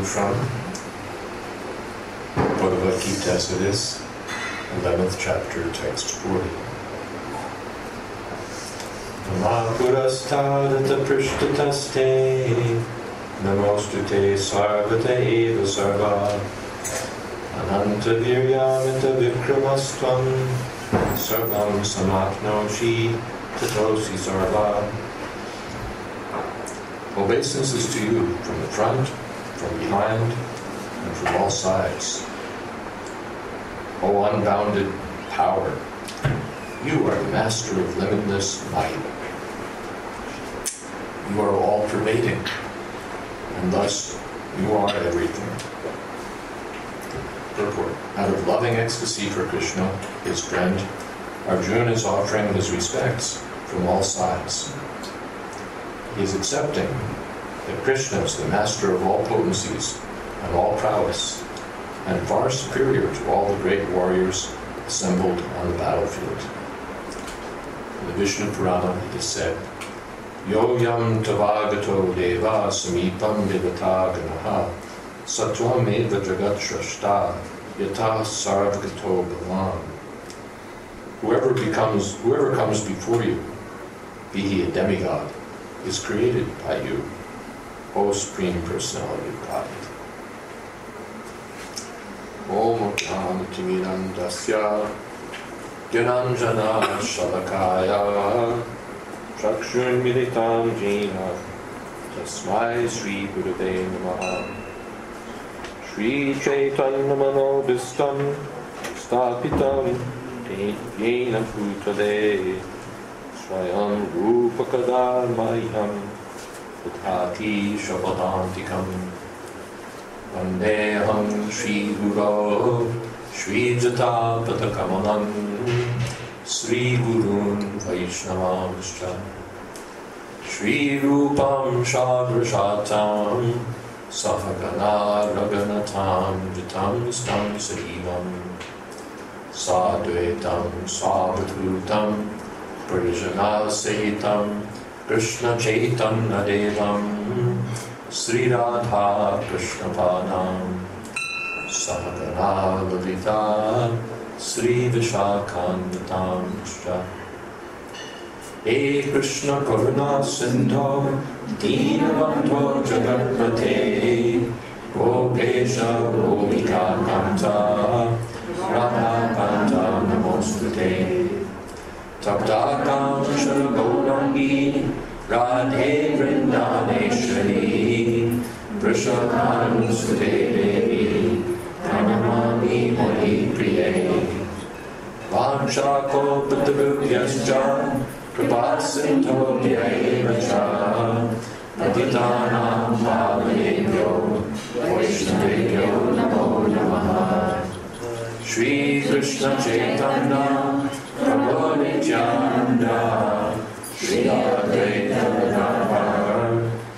reading from Bhagavad-gītā, as it is, 11th chapter, text 40. Namaḥ purastād atha pṛṣṭhatas namostute sarvata eva sarva ananta-vīryāmita-vikramas tvaṁ sarvaṁ samāpnoṣi tato sarva. Obeisances to you from the front, from behind, and from all sides. O unbounded power, you are the master of limitless might. You are all-pervading, and thus you are everything. Purport. Out of loving ecstasy for Krishna, his friend, Arjuna is offering his respects from all sides. He is accepting that Krishna is the master of all potencies and all prowess, and far superior to all the great warriors assembled on the battlefield. In the Vishnu Purana it is said, Yo yam tavagato deva samīpam devata ganaha sattvam eva jagat shrashta yata sarvagato Brahman. Whoever comes before you, be he a demigod, is created by you, O Supreme Personality of Godhead. Om Jnana-timirandasya Gyananjana Shalakaya Chakshurmilitam Jena Tasmai Sri Gurave Namaḥ. Sri Chaitanya Manobhistam Stapitam Yena Bhutale Swayam Rupakadharmayam Uthati Shabbadantikam Vandeham Shri Guru Shri Jatapatakamanam Sri Gurun Vaishnavamscha Shri Rupam Shadrashatam Sahagana Raganatam Jitam Stam Sarivam Sadvaitam Savadhutam Prijana Sehitam Krishna Chaitanya Devam Sri Radha Krishna Padam Sahagana Lalita Sri Vishakhanvitam He Krishna Karuna Sindho Dīnabandho Jagatpate Gopesha Gopika Kanta Radha Kanta Namostute Taptakam Shagaurangi Radhe Vrindaneshwari Vrishabhanusute Devi Pranamami Muni Priye Vanchakopatarubhyascha Kripasinto Dhyayevacha Patitanam Pavanebhyo Vaishnavebhyo Namo Namaḥ. Shri Krishna Chaitanya Prabhu Nityananda Shri Advaita Gadadhar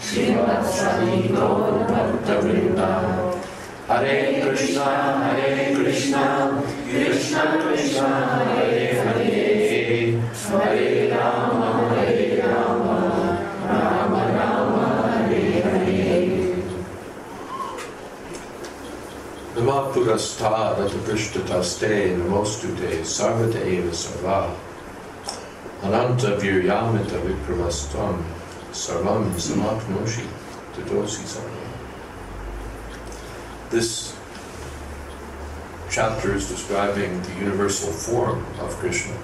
Śrīvāsaṁ Gaurabhaktavrinda. Hare Krishna, Krishna Krishna, Hare Hare, Hare Rama, Rama Rama, Hare Hare. Namaḥ purastād atha pṛṣṭhatas namostute sarvata eva sarva ananta-vīryāmita-vikramas tvaṁ sarvaṁ samāpnoṣi tato sarva. This chapter is describing the universal form of Krishna.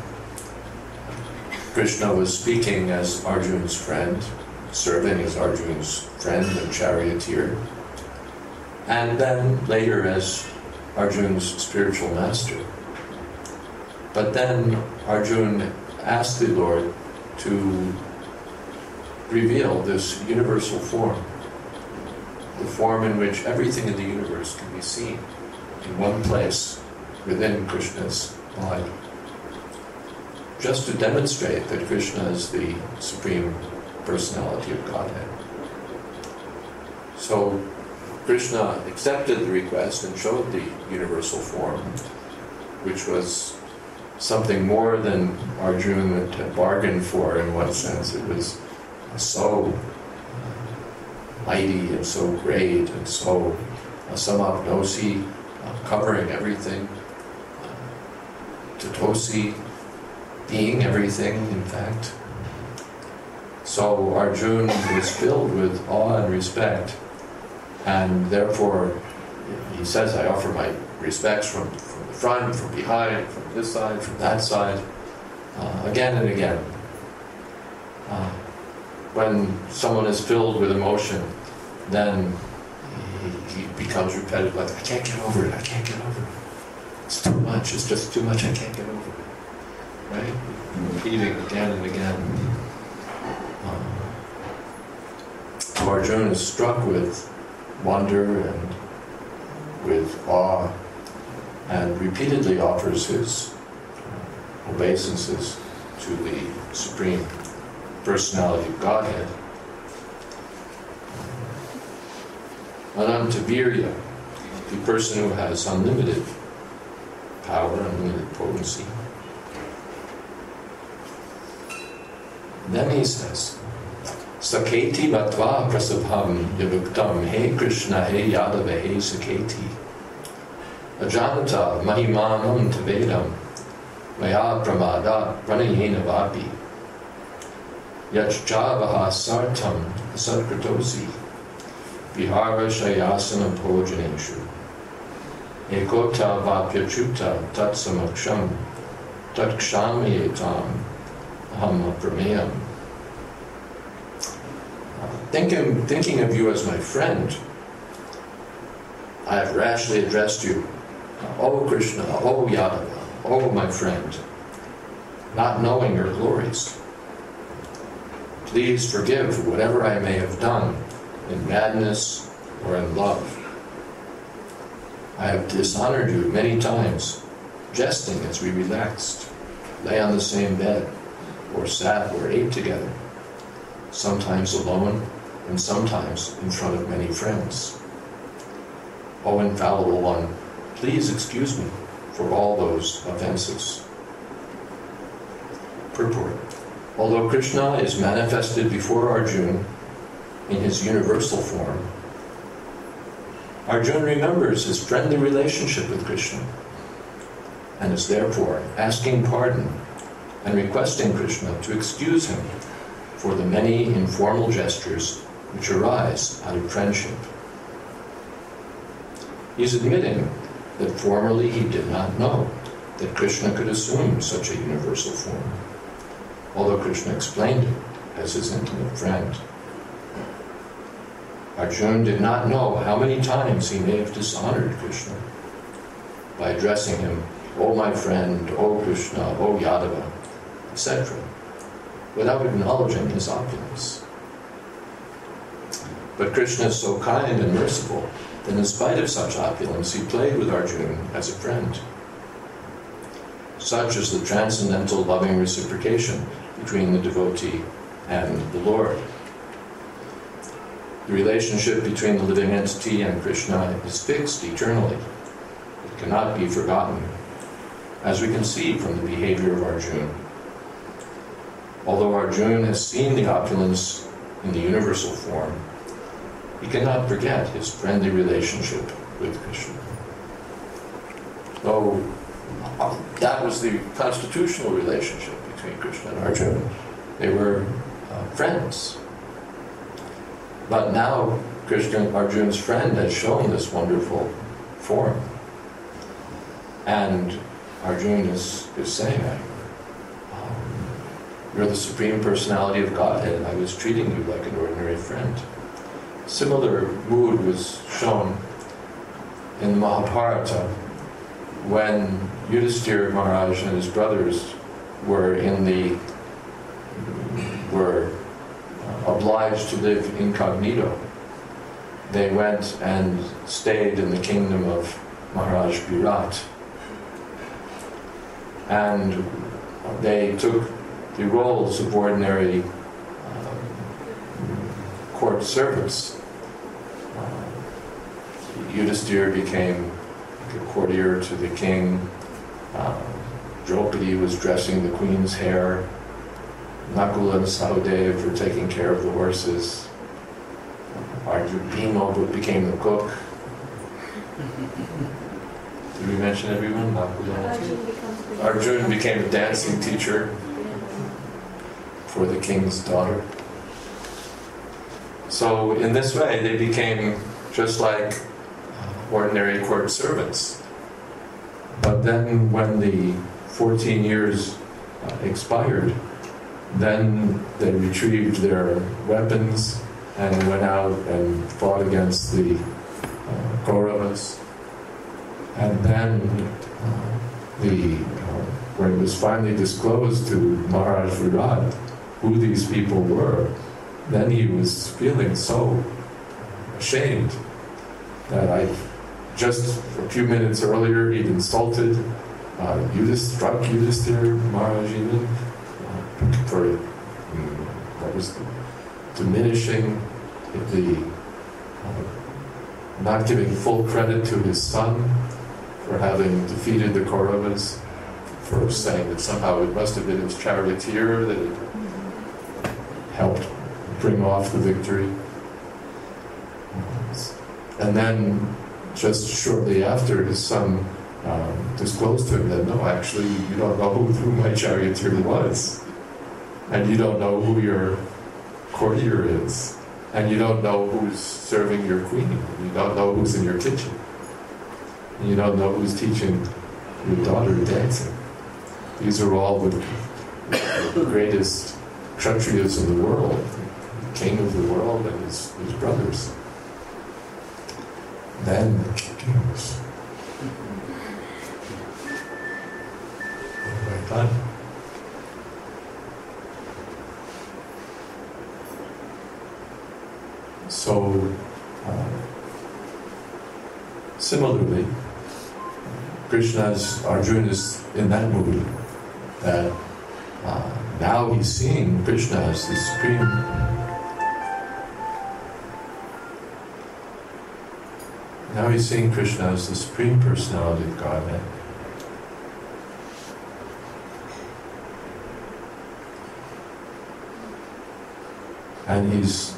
Krishna was speaking as Arjuna's friend, serving as Arjuna's friend and charioteer, and then later as Arjuna's spiritual master. But then Arjuna asked the Lord to reveal this universal form, the form in which everything in the universe can be seen in one place within Krishna's body, just to demonstrate that Krishna is the Supreme Personality of Godhead. So Krishna accepted the request and showed the universal form, which was something more than Arjuna had bargained for in one sense. It was so mighty and so great and so samāpnoṣi, covering everything, tatosi, being everything, in fact. So Arjuna was filled with awe and respect, and therefore he says, I offer my respects from the front, from behind, from this side, from that side, again and again. When someone is filled with emotion, then he becomes repetitive, like, I can't get over it, I can't get over it. It's too much, it's just too much, I can't get over it. Right? Repeating again and again. So Arjuna is struck with wonder and with awe, and repeatedly offers his obeisances to the Supreme Personality of Godhead. Ananta-vīryā, the person who has unlimited power, unlimited potency. Then he says, Saketi vatva prasabham yavuktam he Krishna he Yadava he Saketi ajanata mahimanam tavedam maya pramada pranayena vapi yachjavaha sartam sadkritosi vihara shayasana bhojaneshu ekota vapyachuta tatsamaksham tatkshamyetam aham aprameyam. Thinking of you as my friend, I have rashly addressed you, O Krishna, O Yadava, O my friend, not knowing your glories. Please forgive whatever I may have done in madness or in love. I have dishonored you many times, jesting as we relaxed, lay on the same bed, or sat or ate together, sometimes alone, and sometimes in front of many friends. O infallible one, please excuse me for all those offenses. Purport. Although Krishna is manifested before Arjuna in his universal form, Arjuna remembers his friendly relationship with Krishna and is therefore asking pardon and requesting Krishna to excuse him for the many informal gestures which arise out of friendship. He is admitting that formerly he did not know that Krishna could assume such a universal form, although Krishna explained it as his intimate friend. Arjuna did not know how many times he may have dishonored Krishna by addressing him, O my friend, O Krishna, O Yadava, etc., without acknowledging his opulence. But Krishna is so kind and merciful that in spite of such opulence, he played with Arjuna as a friend. Such is the transcendental loving reciprocation between the devotee and the Lord. The relationship between the living entity and Krishna is fixed eternally. It cannot be forgotten, as we can see from the behavior of Arjuna. Although Arjuna has seen the opulence in the universal form, he cannot forget his friendly relationship with Krishna. Though that was the constitutional relationship between Krishna and Arjuna. They were friends. But now Arjuna's friend has shown this wonderful form. And Arjuna is saying, you're the Supreme Personality of Godhead, and I was treating you like an ordinary friend. Similar mood was shown in the Mahabharata when Yudhishthira Maharaj and his brothers were obliged to live incognito. They went and stayed in the kingdom of Maharaj Virat. And they took the roles of ordinary court servants. Yudhishthira became a courtier to the king. Draupadi was dressing the queen's hair. Nakula and Sahadev were taking care of the horses. Arjuna Bhima became the cook. Did we mention everyone? Arjuna became a dancing teacher for the king's daughter. So in this way, they became just like ordinary court servants. But then when the 14 years expired, then they retrieved their weapons and went out and fought against the Kauravas. And then when it was finally disclosed to Maharaj Virat who these people were, then he was feeling so ashamed that just a few minutes earlier he'd insulted struck Yudhisthira Maharaj even for diminishing not giving full credit to his son for having defeated the Kauravas, for saying that somehow it must have been his charioteer that had helped bring off the victory. And then, just shortly after, his son disclosed to him that, no, actually, you don't know who my charioteer was. And you don't know who your courtier is. And you don't know who's serving your queen. You don't know who's in your kitchen. And you don't know who's teaching your daughter dancing. These are all the greatest kshatriyas in the world, the king of the world and his brothers. Then the kings. What have I done? So, similarly, Arjuna is in that mood that now he's seeing Krishna as the supreme. Now he's seeing Krishna as the supreme personality of Godhead. And he's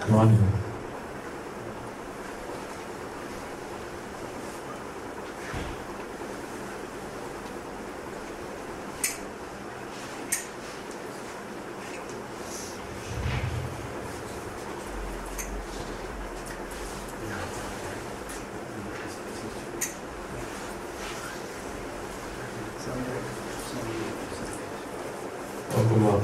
come on in. Welcome.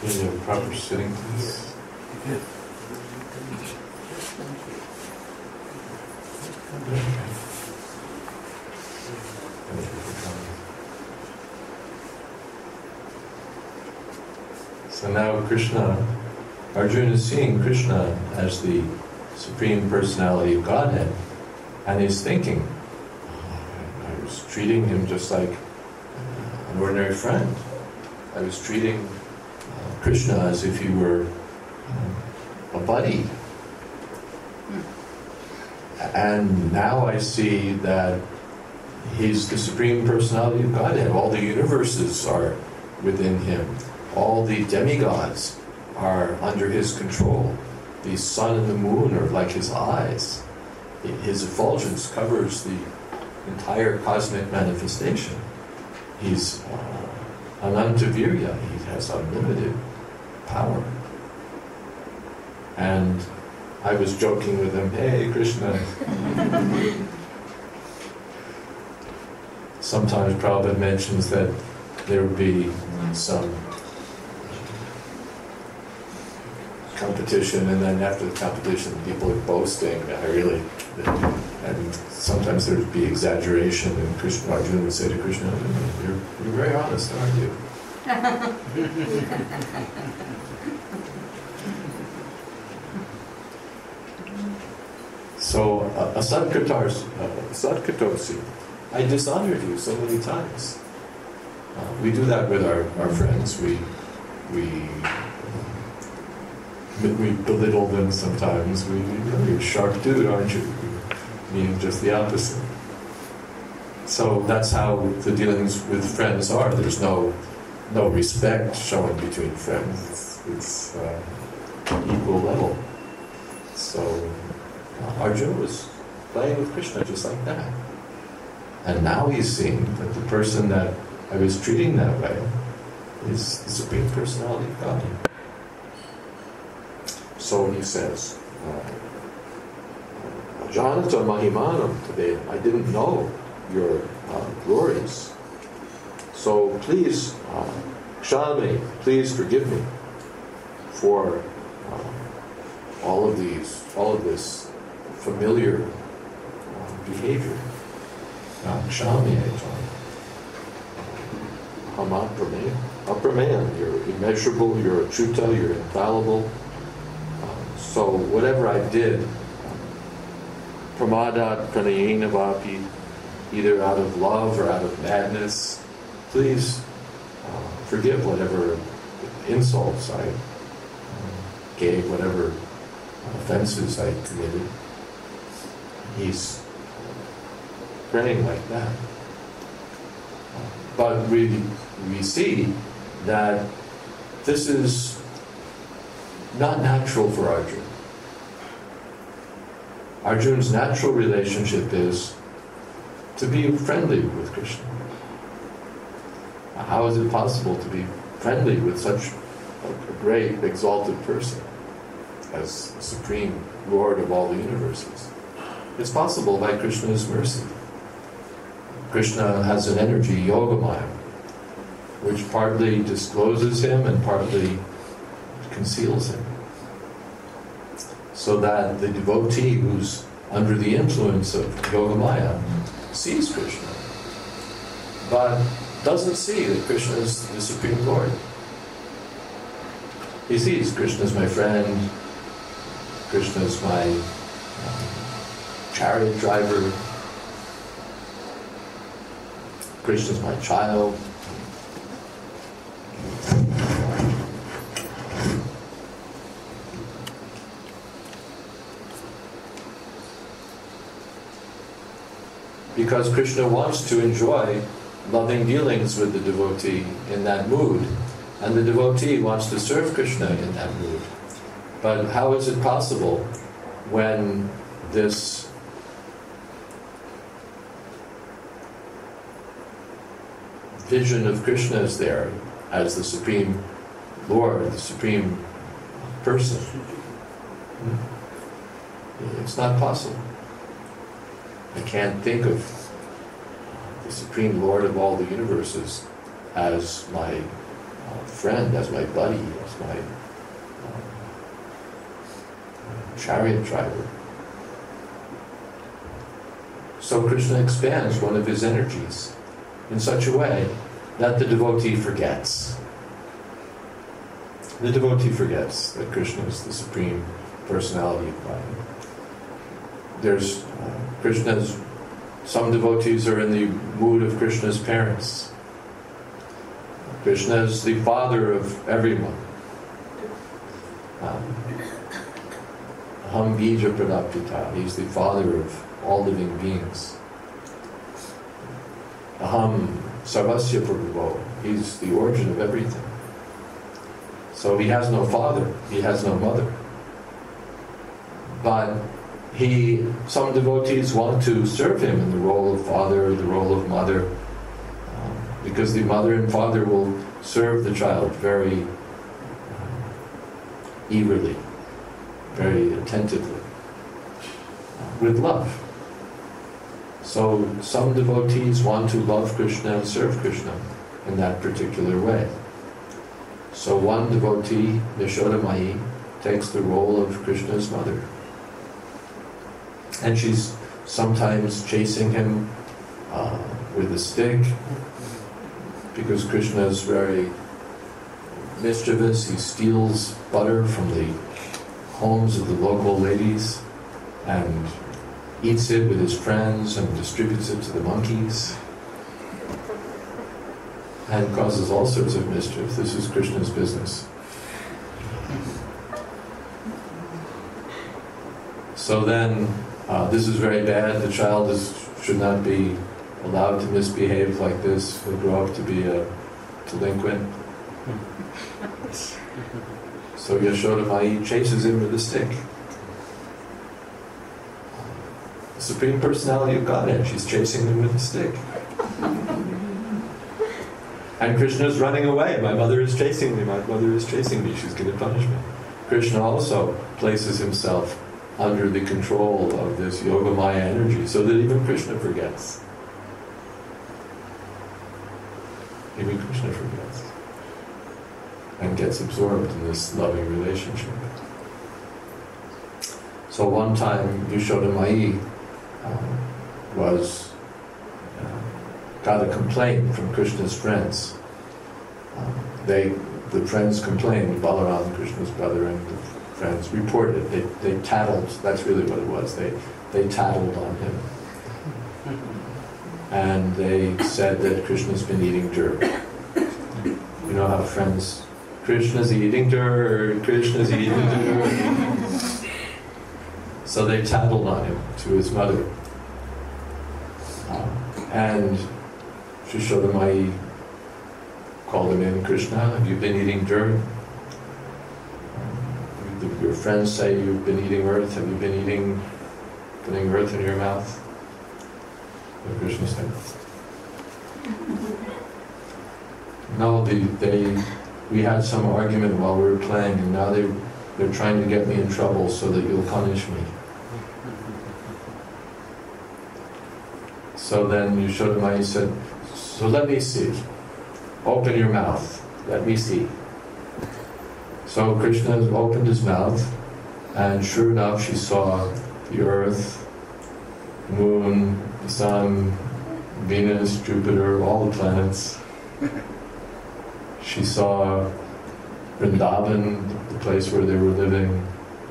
In a proper sitting, please. So now Arjuna is seeing Krishna as the Supreme Personality of Godhead, and he's thinking, I was treating him just like an ordinary friend. I was treating Krishna as if he were a buddy. And now I see that he's the Supreme Personality of Godhead. All the universes are within him. All the demigods are under his control. The sun and the moon are like his eyes. His effulgence covers the entire cosmic manifestation. He's ananta-vīryā, he has unlimited power. And I was joking with him, hey Krishna. Sometimes Prabhupada mentions that there would be some competition, and then after the competition people are boasting, and sometimes there would be exaggeration, and Krishna, Arjuna would say to Krishna, you're very honest, aren't you? So, sadkatosi, I dishonored you so many times. We do that with our friends. We belittle them sometimes. You're a sharp dude, aren't you? Meaning just the opposite. So that's how the dealings with friends are. There's no respect shown between friends. It's equal level. So Arjuna was playing with Krishna just like that. And now he's seeing that the person that I was treating that way is the Supreme Personality of God. So he says, Janata mahimanam today, I didn't know your glories. So please, kshame, please forgive me for all of this familiar behavior. Kshame, Apraman, you're immeasurable, you're achyuta, you're infallible. So whatever I did, pramadat pranayena vapi, either out of love or out of madness, please forgive whatever insults I gave, whatever offenses I committed. He's praying like that. But we see that this is not natural for Arjuna. Arjuna's natural relationship is to be friendly with Krishna. How is it possible to be friendly with such a great, exalted person as the Supreme Lord of all the universes? It's possible by Krishna's mercy. Krishna has an energy, yogamaya, which partly discloses him and partly conceals him. So that the devotee who's under the influence of yogamaya sees Krishna, but doesn't see that Krishna is the Supreme Lord. He sees Krishna's my friend, Krishna's my chariot driver, Krishna's my child. Because Krishna wants to enjoy loving dealings with the devotee in that mood, and the devotee wants to serve Krishna in that mood. But how is it possible when this vision of Krishna is there as the Supreme Lord, the Supreme Person? It's not possible. I can't think of the Supreme Lord of all the universes as my friend, as my buddy, as my chariot driver. So Krishna expands one of his energies in such a way that the devotee forgets. The devotee forgets that Krishna is the Supreme Personality of God. There's some devotees are in the mood of Krishna's parents. Krishna is the father of everyone. Aham bija pradapita. He's the father of all living beings. Aham sarvasya prabhu. He's the origin of everything. So he has no father, he has no mother. But some devotees want to serve him in the role of father, the role of mother, because the mother and father will serve the child very eagerly, very attentively, with love. So some devotees want to love Krishna and serve Krishna in that particular way. So one devotee, Yashoda Mai, takes the role of Krishna's mother. And she's sometimes chasing him with a stick, because Krishna is very mischievous. He steals butter from the homes of the local ladies and eats it with his friends and distributes it to the monkeys and causes all sorts of mischief. This is Krishna's business. So then, this is very bad. The child should not be allowed to misbehave like this. He'll grow up to be a delinquent. So Yashoda Mai chases him with a stick. The Supreme Personality of Godhead, she's chasing him with a stick. And Krishna's running away. My mother is chasing me, my mother is chasing me, she's going to punish me. Krishna also places himself under the control of this Yogamaya energy, so that even Krishna forgets. Even Krishna forgets. And gets absorbed in this loving relationship. So one time, Yashoda Mai got a complaint from Krishna's friends. The friends complained, Balaram, Krishna's brother, and the friends reported. They tattled. That's really what it was. They tattled on him, and they said that Krishna's been eating dirt. You know how friends, Krishna's eating dirt, Krishna's eating dirt. So they tattled on him to his mother, and Yashoda Mai called him in. Krishna, have you been eating dirt? Your friends say you've been eating earth. Have you been putting earth in your mouth? And Krishna said, no, we had some argument while we were playing, and now they're trying to get me in trouble so that you'll punish me. So then Yashoda Mai said, so let me see. Open your mouth. Let me see. So Krishna opened his mouth, and sure enough, she saw the earth, moon, the sun, Venus, Jupiter, all the planets. She saw Vrindavan, the place where they were living.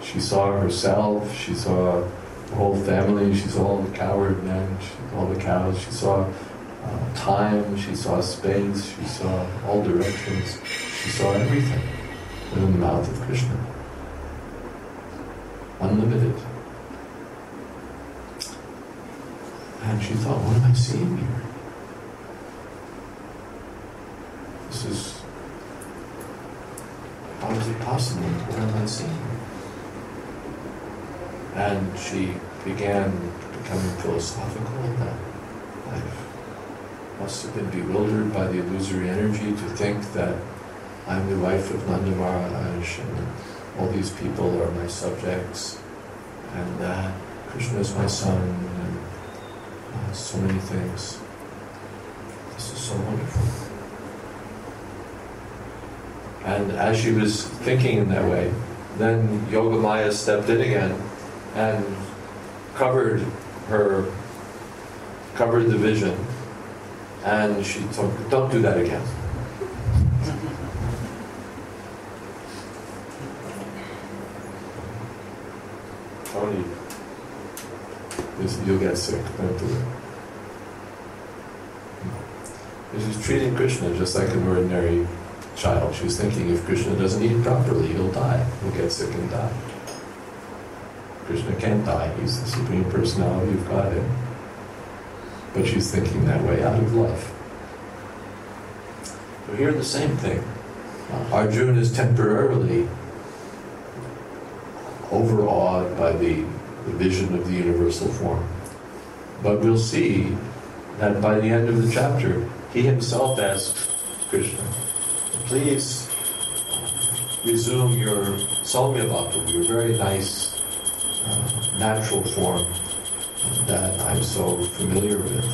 She saw herself. She saw the whole family. She saw all the cowherd men, all the cows. She saw time. She saw space. She saw all directions. She saw everything within the mouth of Krishna. Unlimited. And she thought, what am I seeing here? How is it possible? What am I seeing? And she began becoming philosophical that life must have been bewildered by the illusory energy to think that I'm the wife of Nanda Maharaj and all these people are my subjects and that Krishna is my son and so many things. This is so wonderful. And as she was thinking in that way, then Yogamaya stepped in again and covered the vision, and she told, don't do that again. Tony, you'll get sick, don't do it. She's treating Krishna just like an ordinary child. She's thinking if Krishna doesn't eat properly, he'll die. He'll get sick and die. Krishna can't die. He's the Supreme Personality of Godhead. But she's thinking that way out of love. So here the same thing. Arjuna is temporarily overawed by the vision of the universal form. But we'll see that by the end of the chapter, he himself asks Krishna, please resume your saumya-bhakti, your very nice, natural form that I'm so familiar with.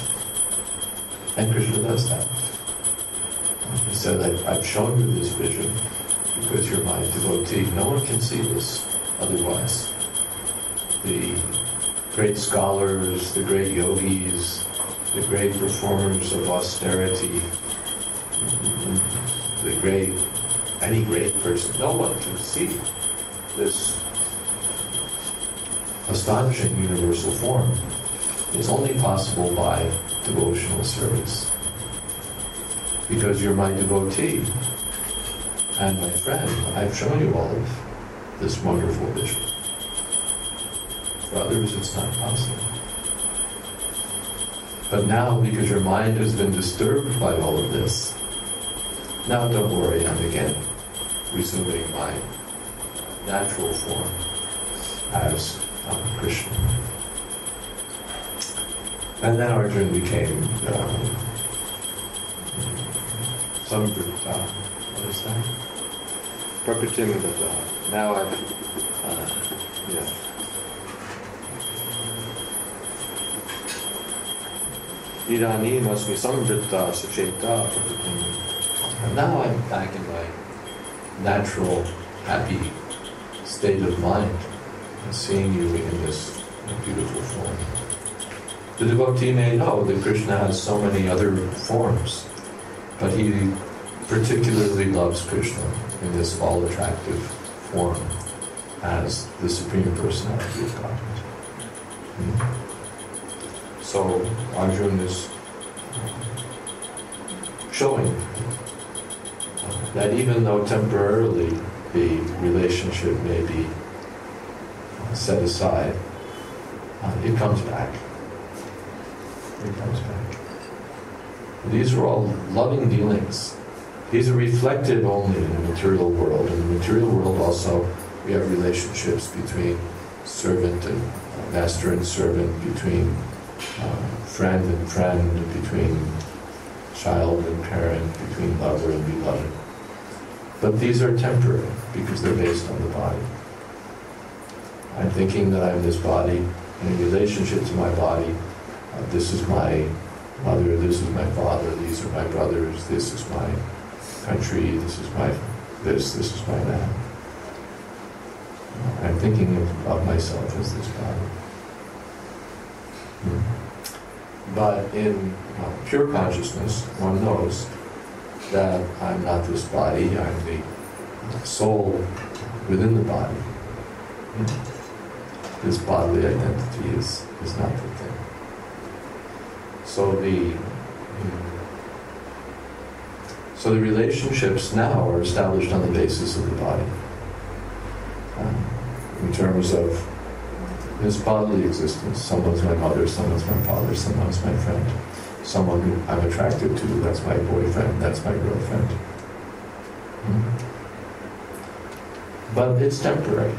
And Krishna does that. He said, I've shown you this vision because you're my devotee. No one can see this otherwise. The great scholars, the great yogis, the great performers of austerity, any great person, no one can see this astonishing universal form. It's only possible by devotional service. Because you're my devotee and my friend, I've shown you all of this wonderful vision. For others, it's not possible. But now, because your mind has been disturbed by all of this, now don't worry, I'm again resuming my natural form as Krishna. And then Arjuna became samāpnoṣi. What is that? Prakriti-mudata. Now Idani must be samvritta sacheta. And now I'm back in my natural, happy state of mind, seeing you in this beautiful form. The devotee may know that Krishna has so many other forms, but he particularly loves Krishna in this all-attractive form as the Supreme Personality of Godhead. So Arjuna is showing that even though temporarily the relationship may be set aside, it comes back. It comes back. These are all loving dealings. These are reflected only in the material world. In the material world also, we have relationships between servant and master and servant, between friend and friend, between child and parent, between lover and beloved. But these are temporary because they're based on the body. I'm thinking that I'm this body, in relationship to my body. This is my mother, this is my father, these are my brothers, this is my country, this is my this is my that. I'm thinking of myself as this body. But in pure consciousness, one knows that I'm not this body, I'm the soul within the body. This bodily identity is not the thing. So the relationships now are established on the basis of the body. In terms of this bodily existence, someone's my mother, someone's my father, someone's my friend. Someone who I'm attracted to, that's my boyfriend, that's my girlfriend. But it's temporary.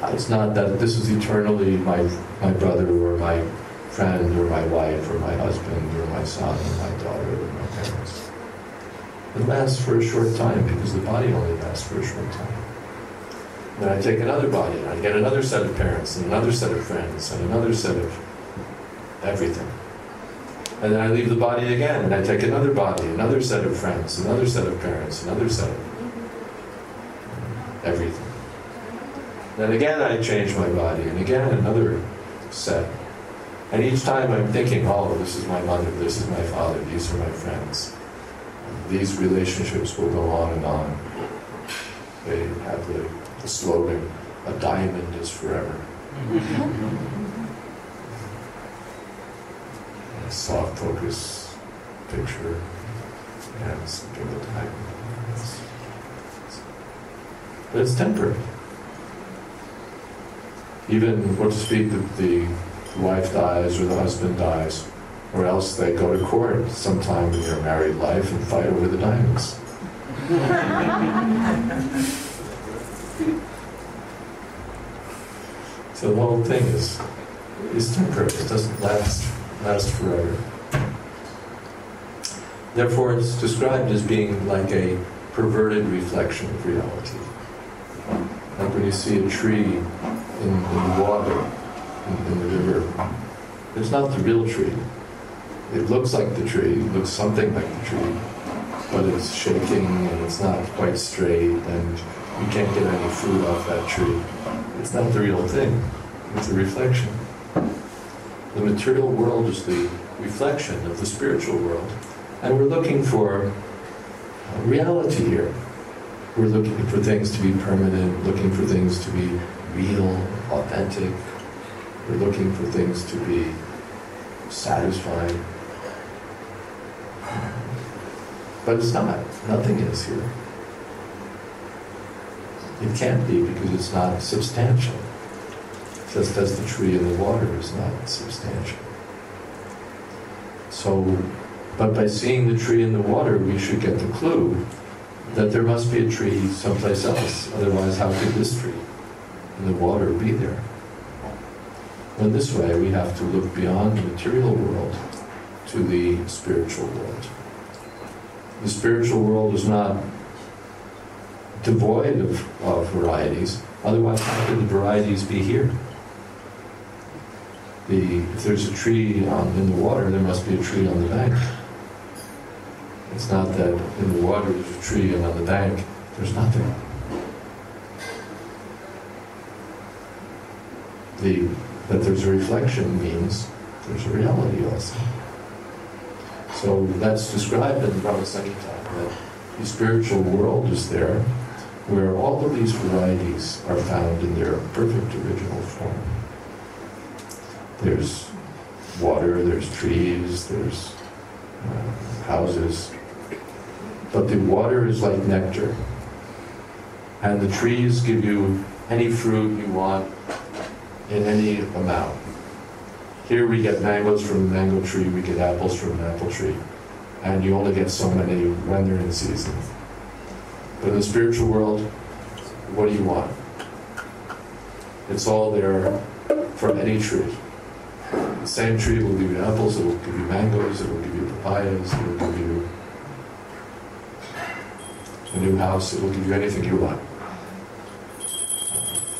It's not that this is eternally my brother or my friend or my wife or my husband or my son or my daughter or my parents. It lasts for a short time because the body only lasts for a short time. Then I take another body and I get another set of parents and another set of friends and another set of everything. And then I leave the body again and I take another body, another set of friends, another set of parents, another set of everything. Then again I change my body and again another set. And each time I'm thinking, oh, this is my mother, this is my father, these are my friends. These relationships will go on and on. They have the slogan, a diamond is forever. A soft focus picture and something with diamond. But it's temporary. Even, what to speak, the wife dies or the husband dies, or else they go to court sometime in their married life and fight over the diamonds. So the whole thing is temporary. It doesn't last forever. Therefore, it's described as being like a perverted reflection of reality. Like when you see a tree in the water, in the river, it's not the real tree. It looks like the tree, it looks something like the tree, but it's shaking and it's not quite straight and you can't get any fruit off that tree. It's not the real thing, it's a reflection. The material world is the reflection of the spiritual world. And we're looking for reality here. We're looking for things to be permanent, looking for things to be real, authentic. We're looking for things to be satisfying. But it's not. Nothing is here. It can't be because it's not substantial. Just as the tree in the water is not substantial. So, but by seeing the tree in the water, we should get the clue that there must be a tree someplace else. Otherwise, how could this tree in the water be there? In this way, we have to look beyond the material world to the spiritual world. The spiritual world is not devoid of varieties. Otherwise, how could the varieties be here? If there's a tree in the water, there must be a tree on the bank. It's not that in the water there's a tree and on the bank there's nothing. That there's a reflection means there's a reality also. So that's described in the Bhagavad Gita, that the spiritual world is there, where all of these varieties are found in their perfect original form. There's water, there's trees, there's houses. But the water is like nectar. And the trees give you any fruit you want in any amount. Here we get mangoes from a mango tree, we get apples from an apple tree. And you only get so many when they're in season. But in the spiritual world, what do you want? It's all there from any tree. The same tree will give you apples, it will give you mangoes, it will give you papayas, it will give you a new house, it will give you anything you want.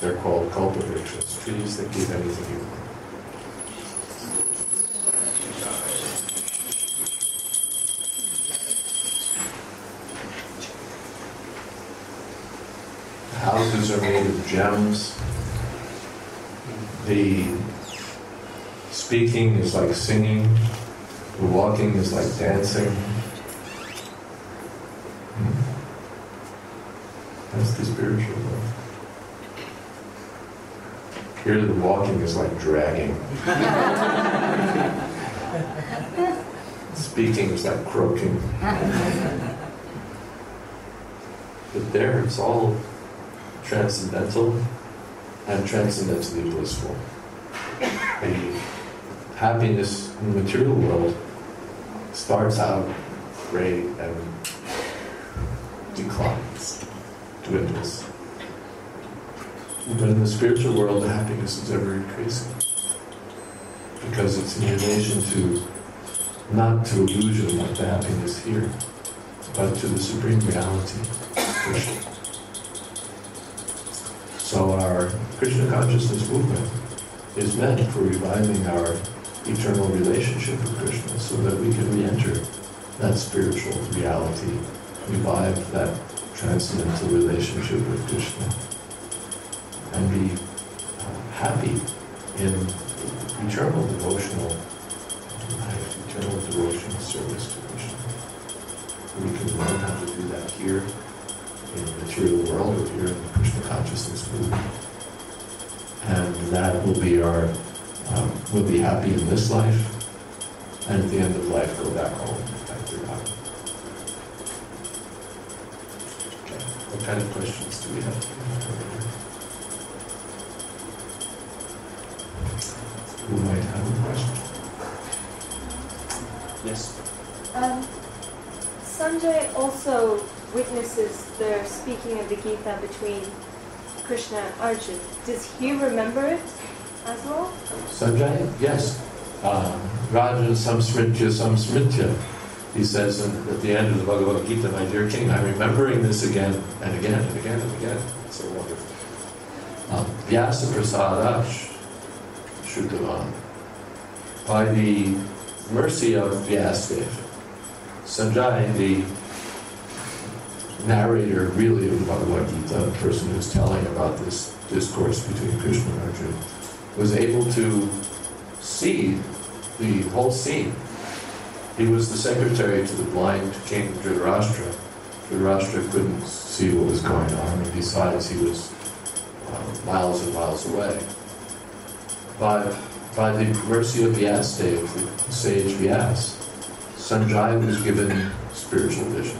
They're called kalpa-vriksha, trees that give anything you want. The houses are made of gems. The speaking is like singing. The walking is like dancing. That's the spiritual world. Here the walking is like dragging. Speaking is like croaking. But there it's all transcendental and transcendentally blissful. The happiness in the material world starts out great and declines, dwindles. But in the spiritual world, the happiness is ever increasing. Because it's in relation to, not to illusion like the happiness here, but to the supreme reality, Krishna. So our Krishna consciousness movement is meant for reviving our eternal relationship with Krishna so that we can re-enter that spiritual reality, revive that transcendental relationship with Krishna, and be happy in eternal devotional life, eternal devotional service to Krishna. We can learn how to do that here in the material world or here in the Krishna consciousness movement. And that will be our, we'll be happy in this life, and at the end of life go back home, back to God. Okay. What kind of questions do we have? Who might have a question? Yes? Sanjay also witnesses the speaking of the Gita between Krishna and Arjuna. Does he remember it as well? Sanjay? Yes. Raja samsritya samsmitya. he says at the end of the Bhagavad-gītā, my dear king, I'm remembering this again and again and again and again. It's so wonderful. Vyasa pṛṣṭhatas śrutāvaṁ. By the mercy of Vyasadeva, Sanjaya, the narrator really of the Bhagavad-gītā, the person who's telling about this discourse between Krishna and Arjuna, was able to see the whole scene. He was the secretary to the blind king Jayadvaita. Jayadvaita couldn't see what was going on, and besides he was miles and miles away. But by the mercy of Vyasadeva, the sage Vyasa, Sanjaya was given spiritual vision,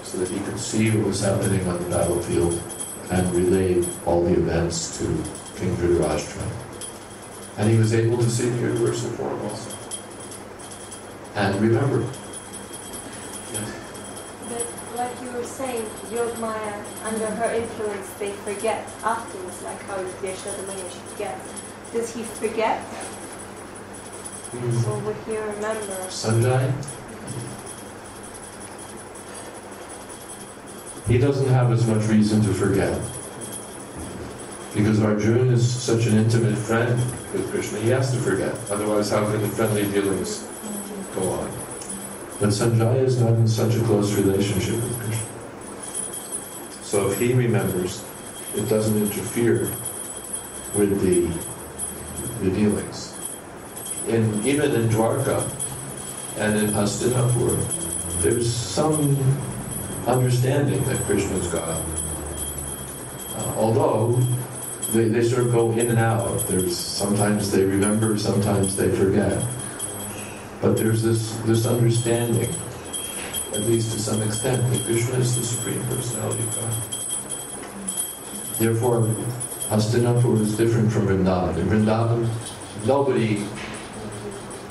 so that he could see what was happening on the battlefield and relay all the events to King Jayadvaita. And he was able to see the universal form also. And remember. Yes. But like you were saying, Yogmaya, under her influence, they forget afterwards, like how Yashodamaya should forget. Does he forget? Or would he remember? Sanjaya? He doesn't have as much reason to forget. Because Arjuna is such an intimate friend with Krishna, he has to forget. Otherwise, how can the friendly dealings go on? But Sanjaya is not in such a close relationship with Krishna. So if he remembers, it doesn't interfere with the dealings. Even in Dwarka and in Hastinapur, there's some understanding that Krishna is God. Although they sort of go in and out. Sometimes they remember, sometimes they forget. But there's this understanding, at least to some extent, that Krishna is the Supreme Personality of God. Therefore, Hastinapur is different from Vrindavan. In Vrindavan,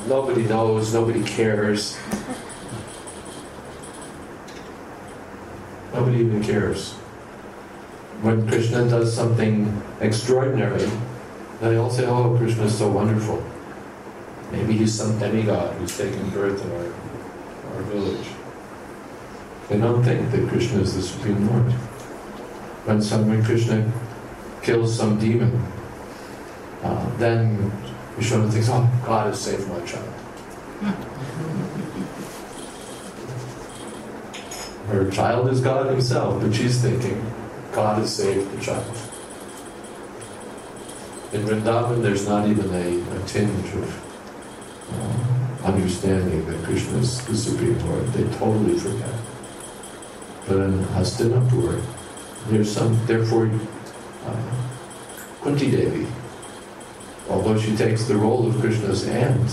nobody knows, nobody cares. Nobody even cares. When Krishna does something extraordinary, they all say, oh, Krishna is so wonderful. Maybe he's some demigod who's taken birth in our village. They don't think that Krishna is the Supreme Lord. When Krishna kills some demon, then Yashoda thinks, oh, God has saved my child. Her child is God himself, but she's thinking, God has saved the child. In Vrindavan, there's not even a tinge of understanding that Krishna is the Supreme Lord. They totally forget. But in Hastinapur, there's therefore, Kunti Devi, although she takes the role of Krishna's aunt,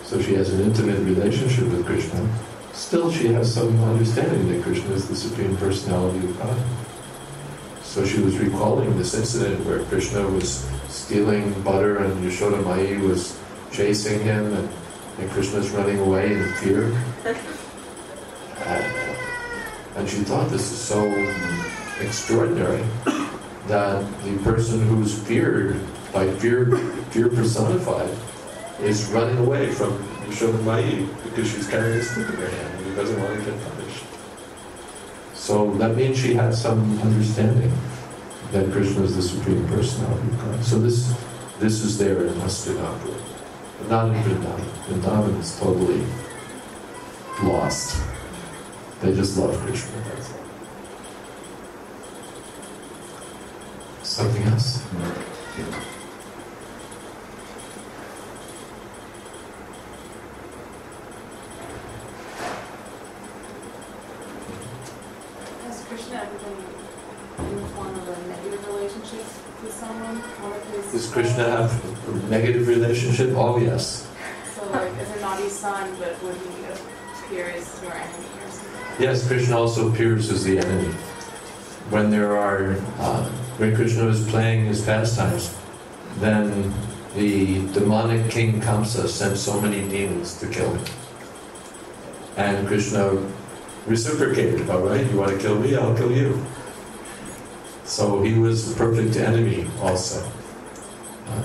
so she has an intimate relationship with Krishna, still she has some understanding that Krishna is the Supreme Personality of God. So she was recalling this incident where Krishna was stealing butter and Yashoda Mai was chasing him and Krishna's running away in fear. And she thought this is so extraordinary that the person who's feared by fear personified is running away from Yashoda Mai because she's carrying a stick in her hand and he doesn't want to get punished. So that means she had some understanding that Krishna is the Supreme Personality of God. So this is there in Hastinapur, but not in Vrindavan. Vrindavan is totally lost. They just love Krishna. That's all. Something else? Has Krishna ever been in the form of a negative relationship with someone? Does Krishna have a negative relationship? Oh, yes. So, like, as a naughty son, but would he appear as your enemy or something? Yes, Krishna also appears as the enemy. When when Krishna was playing his pastimes, then the demonic king Kamsa sent so many demons to kill him. And Krishna reciprocated, all right, you want to kill me, I'll kill you. So he was the perfect enemy also.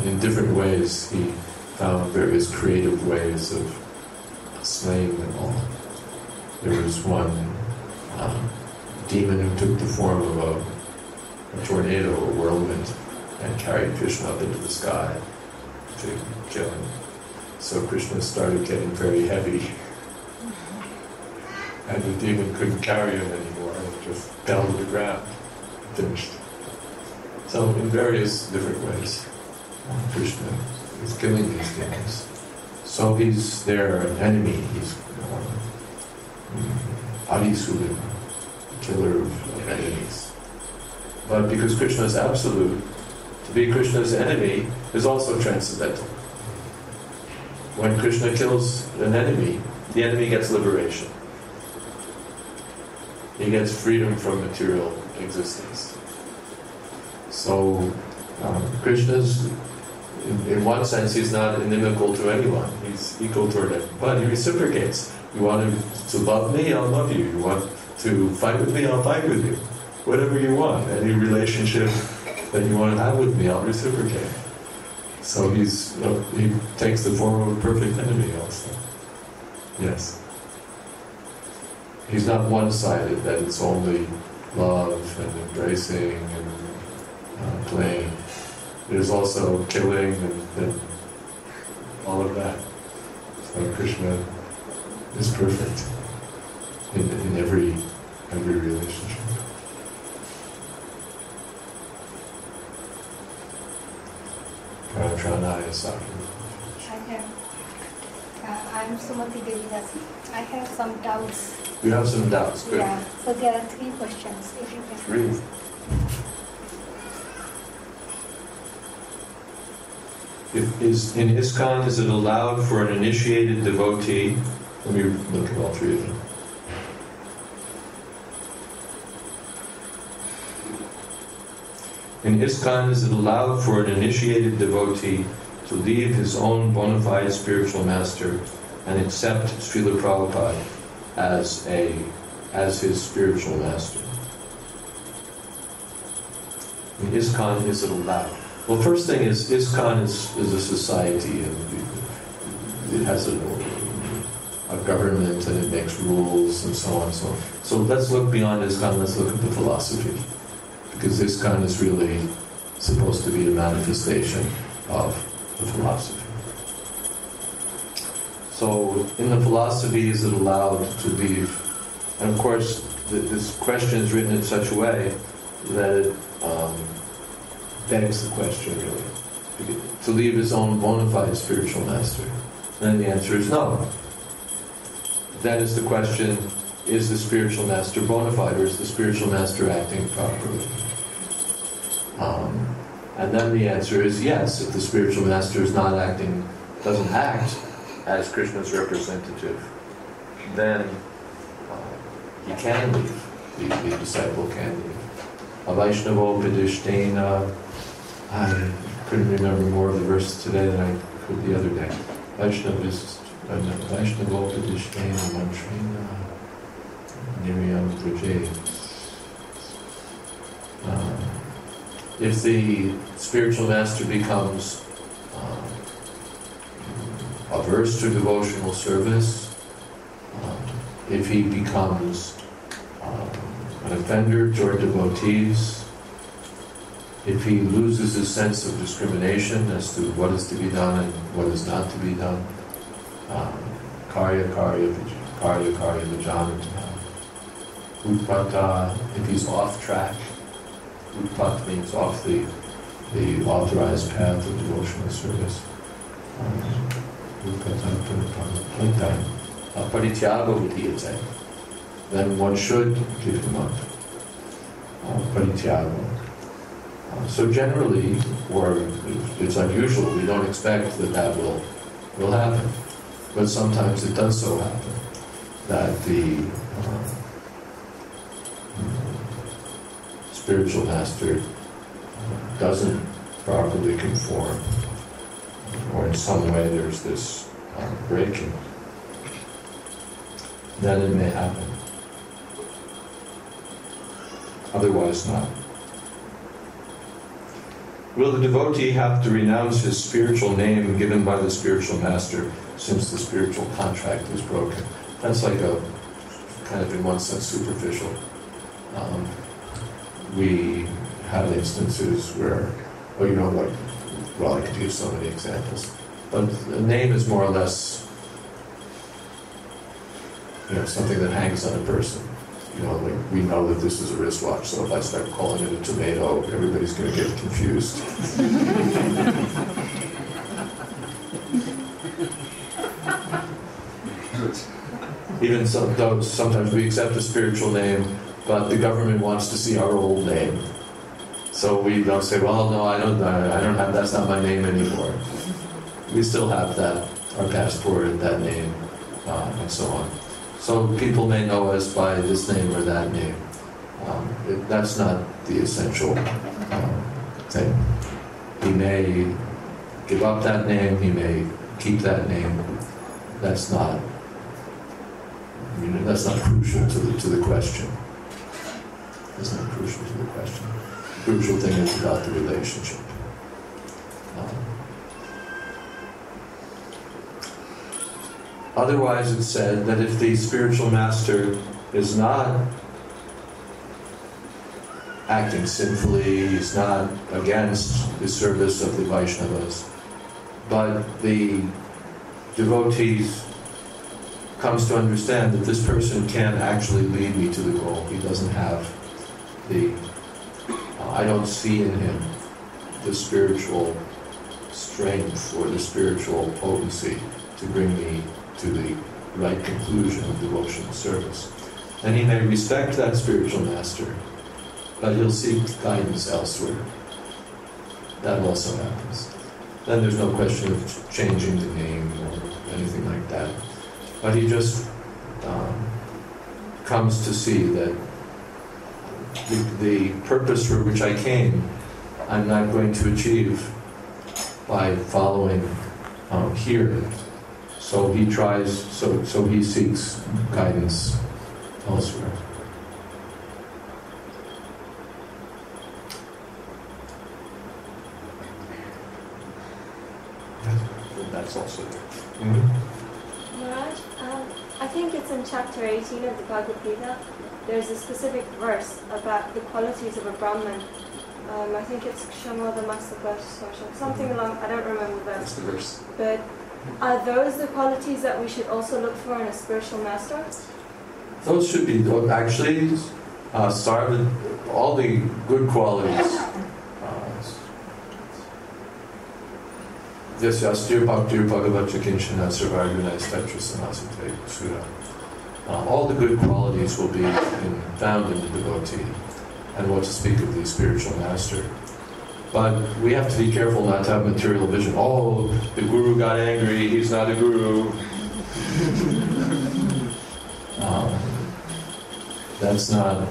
In different ways, he found various creative ways of slaying them all. There was one demon who took the form of a tornado, a whirlwind, and carried Krishna up into the sky to kill him. So Krishna started getting very heavy, and the demon couldn't carry him anymore, and just fell to the ground, finished. So in various different ways, Krishna is killing these demons. So he's their enemy. He's Adisula, killer of enemies. But because Krishna is absolute, to be Krishna's enemy is also transcendental. When Krishna kills an enemy, the enemy gets liberation. He gets freedom from material existence. So Krishna's, in one sense, he's not inimical to anyone. He's equal toward everyone. But he reciprocates. You want to love me, I'll love you. You want to fight with me, I'll fight with you. Whatever you want, any relationship that you want to have with me, I'll reciprocate. So he takes the form of a perfect enemy also. Yes. He's not one-sided, that it's only love and embracing and playing. There's also killing and all of that. So Krishna is perfect in every relationship. I'm Sumati Devidasi. I have some doubts. You have some doubts, good. Yeah, so there are 3 questions, if you can. Read. In ISKCON, is it allowed for an initiated devotee? Let me look at all 3 of them. In ISKCON, is it allowed for an initiated devotee to leave his own bona fide spiritual master and accept Srila Prabhupada as his spiritual master? In ISKCON, is it allowed? Well, first thing is, ISKCON is a society, and it has a government, and it makes rules, and so on and so on. So let's look beyond ISKCON, let's look at the philosophy. Because ISKCON is really supposed to be a manifestation of the philosophy. So, in the philosophy, is it allowed to leave? And of course, this question is written in such a way that it begs the question, really. To leave his own bona fide spiritual master. And then the answer is no. Then is the question, is the spiritual master bona fide, or is the spiritual master acting properly? And then the answer is yes. If the spiritual master is not acting, doesn't act as Krishna's representative, then he can leave. The disciple can leave. A Vaishnavo Padishtena. I couldn't remember more of the verses today than I could the other day. Vaishnavo Padishtena Mantrena Niriyam Prajay. If the spiritual master becomes averse to devotional service, if he becomes an offender toward devotees, if he loses his sense of discrimination as to what is to be done and what is not to be done, karya vijanata, utpata, if he's off track. Utpat means off the authorized path of devotional service. Then one should give him up. Parityago. So generally, or it's unusual, we don't expect that will happen. But sometimes it does so happen that the spiritual master doesn't properly conform, or in some way there's this breaking, then it may happen. Otherwise not. Will the devotee have to renounce his spiritual name given by the spiritual master since the spiritual contract is broken? That's like a kind of, in one sense, superficial. We have instances where, well, you know, like, well, I could give so many examples, but the name is more or less, you know, something that hangs on a person. You know, like, we know that this is a wristwatch, so if I start calling it a tomato, everybody's going to get confused. Even though sometimes we accept a spiritual name, but the government wants to see our old name. So we don't say, well, no, I don't have, that's not my name anymore. We still have that, our passport and that name, and so on. So people may know us by this name or that name. That's not the essential thing. He may give up that name, he may keep that name. That's not crucial to the question. That's not crucial to the question. The crucial thing is about the relationship. Otherwise, it's said that if the spiritual master is not acting sinfully, he's not against the service of the Vaishnavas, but the devotees comes to understand that this person can actually lead me to the goal. He doesn't have I don't see in him the spiritual strength or the spiritual potency to bring me to the right conclusion of devotional service. And he may respect that spiritual master, but he'll seek guidance elsewhere. That also happens. Then there's no question of changing the name or anything like that. But he just comes to see that the purpose for which I came, I'm not going to achieve by following here. So he tries, so he seeks guidance elsewhere. That's also there. Mm-hmm. Maharaj, I think it's in chapter 18 of the Bhagavad Gita. There's a specific verse about the qualities of a Brahman. I think it's something along, I don't remember That's the verse. But are those the qualities that we should also look for in a spiritual master? Those should be, actually, sarva, all the good qualities. All the good qualities will be found in the devotee, and what to speak of the spiritual master. But we have to be careful not to have material vision. Oh, the guru got angry, he's not a guru. That's not...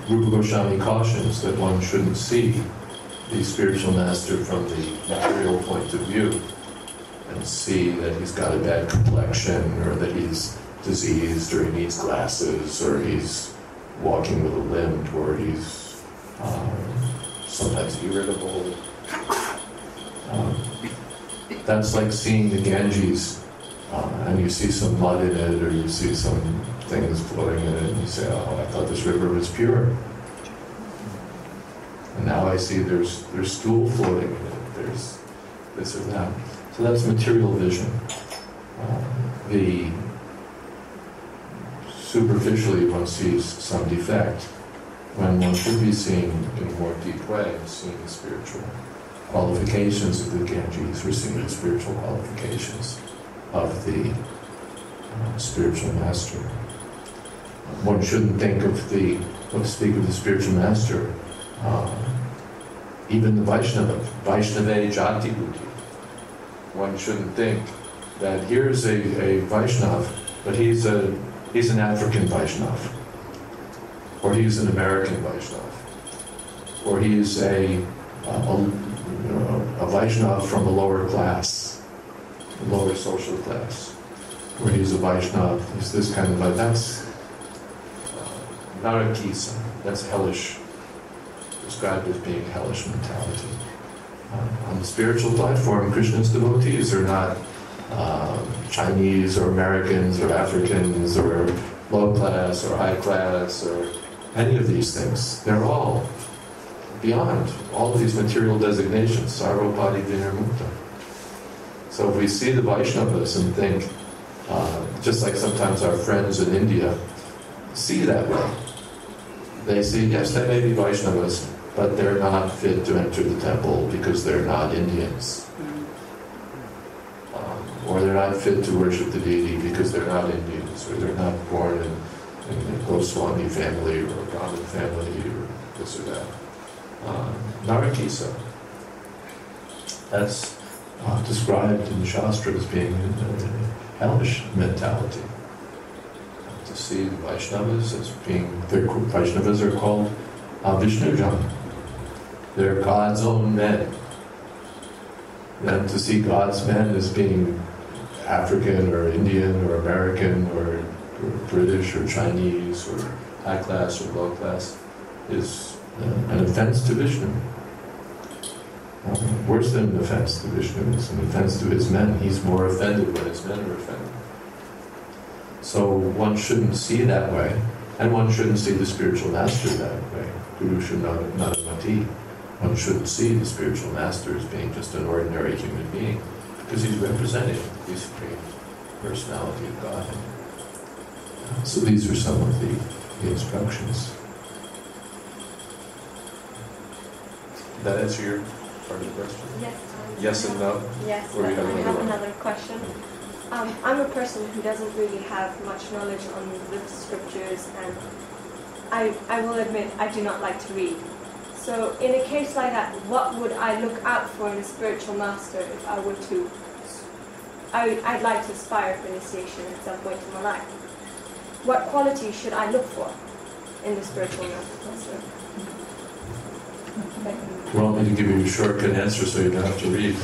Rupa Goswami cautions that one shouldn't see the spiritual master from the material point of view and see that he's got a bad complexion, or that he's diseased, or he needs glasses, or he's walking with a limp, or he's sometimes irritable. That's like seeing the Ganges, and you see some mud in it, or you see some things floating in it, and you say, oh, I thought this river was pure. And now I see there's stool floating in it, there's this or that. So that's material vision. Superficially one sees some defect, when one should be seeing in a more deep way, seeing the spiritual qualifications of the Ganges, or seeing the spiritual qualifications of the spiritual master. One shouldn't think of when to speak of the spiritual master, even the Vaishnava jati buddhi. One shouldn't think that here's a Vaishnav, but he's an African Vaishnav, or he's an American Vaishnav, or he's a Vaishnav from a lower class, a lower social class, or he's a Vaishnav, he's this kind of that's Narakisa, that's hellish. described as being hellish mentality. On the spiritual platform, Krishna's devotees are not Chinese or Americans or Africans or low class or high class or any of these things. They're all beyond all of these material designations, sarva-pari-vinirmukta. So if we see the Vaishnavas and think, just like sometimes our friends in India see that way, they see, yes, they may be Vaishnavas, but they're not fit to enter the temple because they're not Indians. Or they're not fit to worship the deity because they're not Indians, or they're not born in a Goswami family or a Brahmin family or this or that. Narakisa. That's described in the Shastra as being a hellish mentality. To see the Vaishnavas as being, Vaishnavas are called Vishnujan. They're God's own men. And to see God's men as being African or Indian or American or British or Chinese or high class or low class is an offense to Vishnu. Worse than an offense to Vishnu, it's an offense to his men. He's more offended when his men are offended. So one shouldn't see that way, and one shouldn't see the spiritual master that way. Guru Shunadamati. One shouldn't see the spiritual master as being just an ordinary human being, because he's representing the Supreme Personality of God. So these are some of the instructions. Did that answer your part of the question? Yes. Yes and no? Yes, or I you have have one? another question. I'm a person who doesn't really have much knowledge on the scriptures, and I will admit I do not like to read. So in a case like that, what would I look out for in a spiritual master if I were to... I'd like to aspire for initiation at some point in my life. What qualities should I look for in the spiritual master? Okay. You want me to give you a shortcut answer so you don't have to read?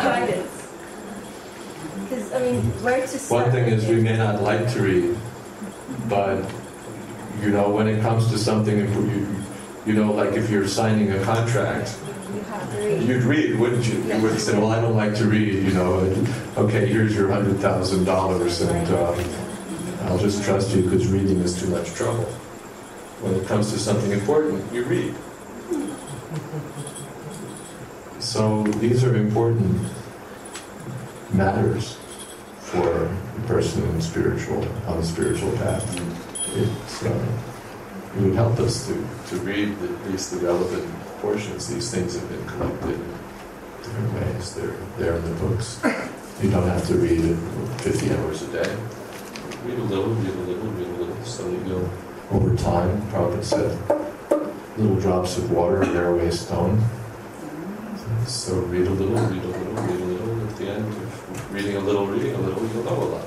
Guidance. Because, I mean, where to start? One thing is we may not like to read, but you know, when it comes to something, you know, like if you're signing a contract, you have to read. You'd read, wouldn't you? You would say, well, I don't like to read, you know, okay, here's your $100,000 and I'll just trust you because reading is too much trouble. When it comes to something important, you read. So these are important matters for a person on the spiritual path. It would help us to read at least the relevant portions. These things have been collected in different ways. They're there in the books. You don't have to read it 50 hours a day. Read a little, read a little, read a little, so you go over time. Prabhupada said, little drops of water wear away stone. So read a little, read a little, read a little. At the end of reading a little, you'll know a lot.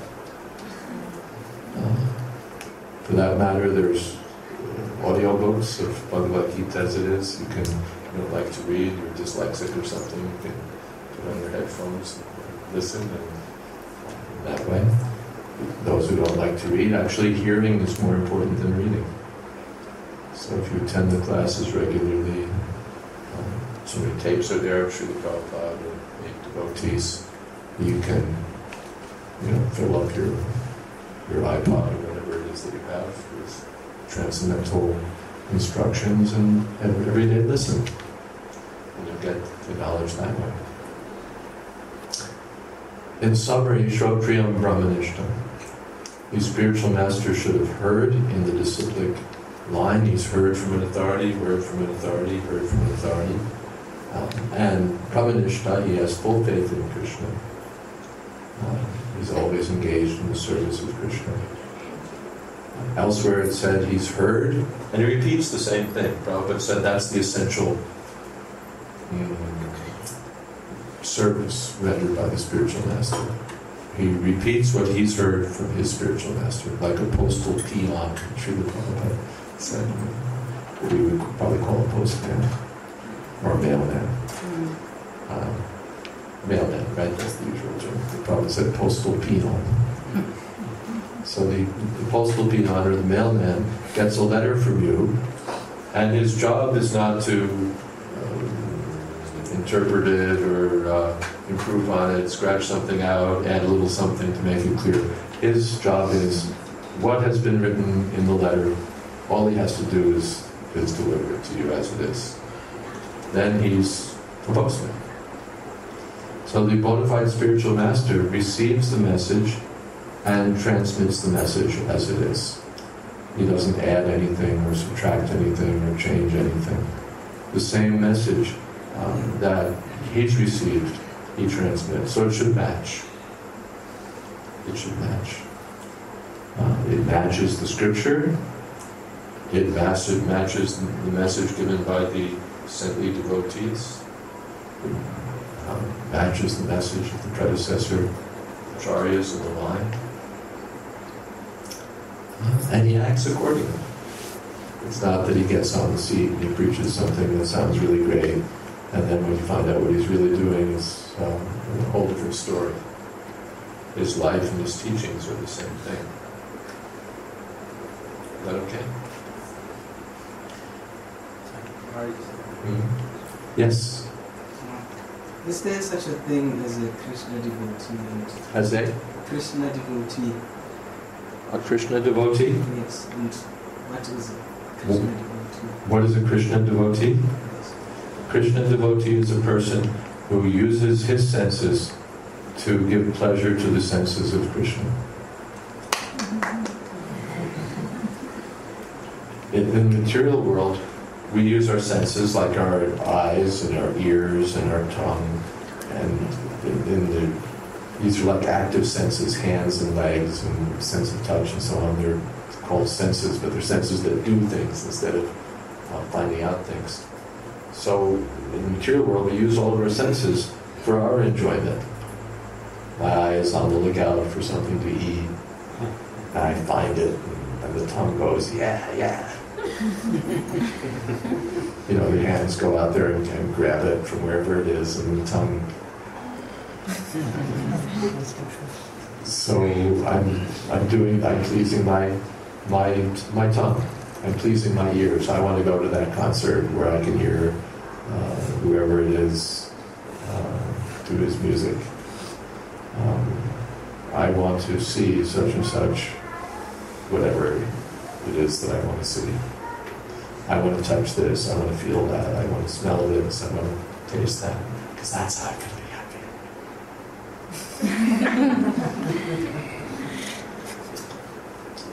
For that matter, there's audio books of Bhagavad Gita as it is. You don't like to read, you're dyslexic or something, you can put on your headphones and listen, and that way. Those who don't like to read, actually hearing is more important than reading. So if you attend the classes regularly, so many tapes are there of Srila Prabhupada or devotees, you can fill up your iPod or whatever it is that you have with transcendental instructions and every day listen. And you'll get the knowledge that way. In summary, Shrotriyam Brahmanishtam. The spiritual master should have heard in the disciplic line. He's heard from an authority, heard from an authority, heard from an authority. And Brahmanishta, he has full faith in Krishna. He's always engaged in the service of Krishna. Elsewhere it said he's heard, and he repeats the same thing. Prabhupada said that's the essential service rendered by the spiritual master. He repeats what he's heard from his spiritual master, like a postal peon, Srila Prabhupada said. What we would probably call a postman, or a mailman. Mailman, right? That's the usual term. They probably said postal peon. So the postal peon or the mailman gets a letter from you, and his job is not to interpret it or improve on it, scratch something out, add a little something to make it clear. His job is what has been written in the letter. All he has to do is deliver it to you as it is. Then he's a postman. So the bona fide spiritual master receives the message and transmits the message as it is. He doesn't add anything or subtract anything or change anything. The same message that he's received, he transmits. So it should match. It should match. It matches the scripture. It matches the message given by the saintly devotees. It matches the message of the predecessor acharyas in the line. And he acts accordingly. It's not that he gets on the seat and he preaches something that sounds really great, and then when you find out what he's really doing, it's a whole different story. His life and his teachings are the same thing. Is that okay? Yes? Is there such a thing as a Krishna devotee? As a? Krishna devotee. A Krishna devotee? Yes, and what is a Krishna devotee? What is a Krishna devotee? Yes. Krishna devotee is a person who uses his senses to give pleasure to the senses of Krishna. In the material world, we use our senses like our eyes and our ears and our tongue, and these are like active senses, hands and legs and sense of touch and so on. They're called senses, but they're senses that do things instead of finding out things. So in the material world, we use all of our senses for our enjoyment. My eye is on the lookout for something to eat, and I find it, and the tongue goes, yeah. You know, the hands go out there and can grab it from wherever it is, and the tongue. So I'm pleasing my tongue. I'm pleasing my ears. I want to go to that concert where I can hear whoever it is do his music. I want to see such and such, whatever it is that I want to see. I want to touch this, I want to feel that, I want to smell this, I want to taste that, because that's how I can be happy.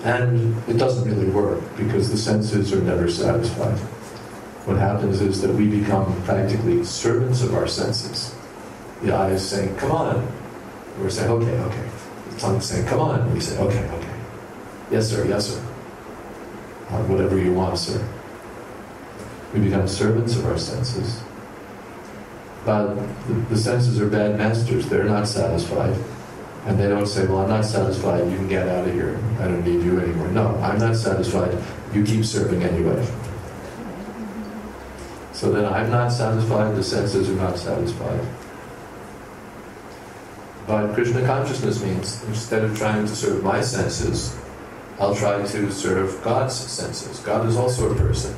And it doesn't really work, because the senses are never satisfied. What happens is that we become practically servants of our senses. The eye is saying, come on. We're saying, okay. The tongue is saying, come on. And we say, okay. Yes, sir. Whatever you want, sir. We become servants of our senses. But the senses are bad masters. They're not satisfied. And they don't say, well, I'm not satisfied. You can get out of here. I don't need you anymore. No, I'm not satisfied. You keep serving anyway. So then I'm not satisfied. The senses are not satisfied. But Krishna consciousness means, instead of trying to serve my senses, I'll try to serve God's senses. God is also a person.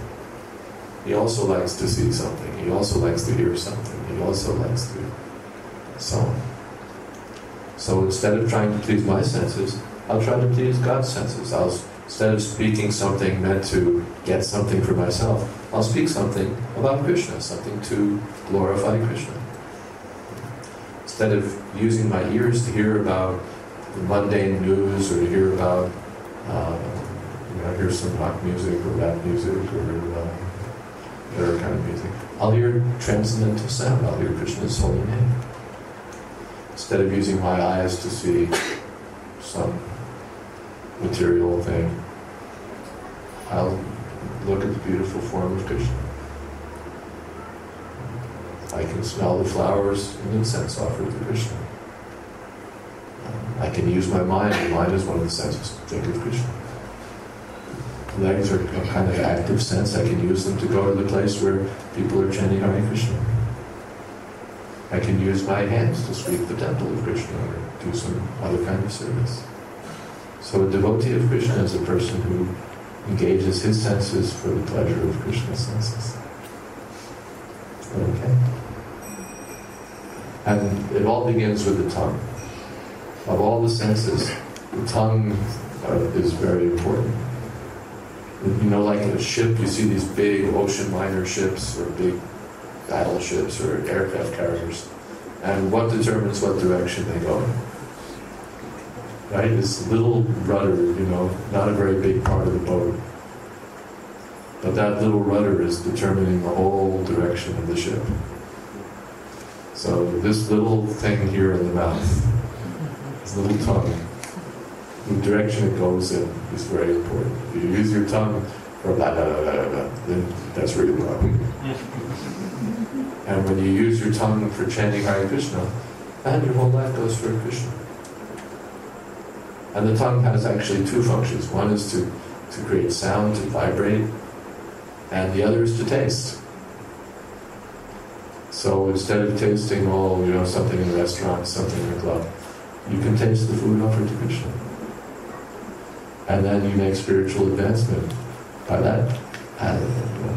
He also likes to see something. He also likes to hear something. He also likes to so on. So instead of trying to please my senses, I'll try to please God's senses. Instead of speaking something meant to get something for myself, I'll speak something about Krishna, something to glorify Krishna. Instead of using my ears to hear about the mundane news or to hear about, hear some rock music or rap music or whatever kind of music, I'll hear transcendental sound. I'll hear Krishna's holy name. Instead of using my eyes to see some material thing, I'll look at the beautiful form of Krishna. I can smell the flowers and incense offered to Krishna. I can use my mind. The mind is one of the senses to think of Krishna. Legs are a kind of active sense. I can use them to go to the place where people are chanting Hare Krishna. I can use my hands to sweep the temple of Krishna or do some other kind of service. So a devotee of Krishna is a person who engages his senses for the pleasure of Krishna's senses. Okay? And it all begins with the tongue. Of all the senses, the tongue is very important. You know, like in a ship, you see these big ocean liner ships or big battleships or aircraft carriers. And what determines what direction they go in? Right? This little rudder, you know, not a very big part of the boat. But that little rudder is determining the whole direction of the ship. So this little thing here in the mouth, this little tongue, the direction it goes in is very important. If you use your tongue for blah, blah, blah, blah, blah, then that's really wrong. And when you use your tongue for chanting Hare Krishna, then your whole life goes for Krishna. And the tongue has actually two functions. One is to create sound, to vibrate, and the other is to taste. So instead of tasting something in a restaurant, something in a club, you can taste the food offered to Krishna. And then you make spiritual advancement by that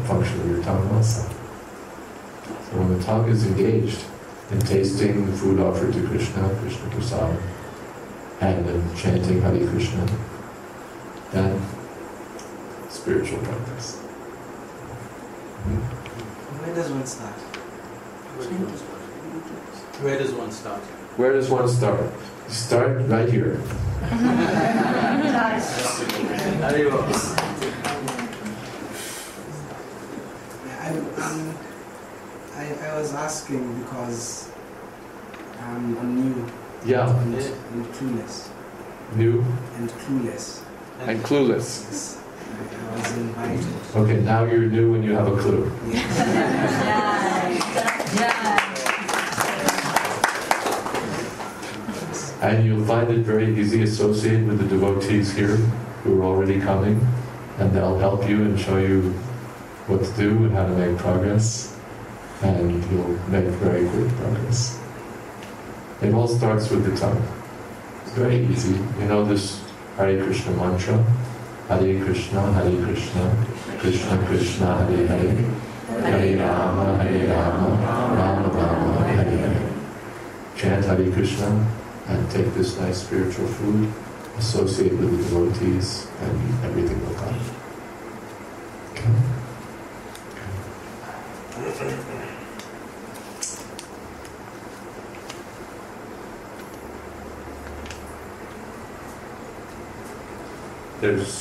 function of your tongue also. So when the tongue is engaged in tasting the food offered to Krishna, Krishna pṛṣṭhatas, and then chanting Hare Krishna, then spiritual practice. Where does one start? Where does one start? Where does one start? You start right here. I was asking because I'm new. Yeah. And clueless. New And clueless. and clueless. Yes. I was invited. Okay, now you're new and you have a clue. And you'll find it very easy associated with the devotees here who are already coming, and they'll help you and show you what to do and how to make progress, and you'll make very quick progress. It all starts with the tongue. It's very easy. You know this Hare Krishna mantra? Hare Krishna, Krishna Krishna, Hare Hare, Hare Rama, Rama Rama, Hare Hare. Chant Hare Krishna and take this nice spiritual food, associate with the devotees, and everything will come. Okay.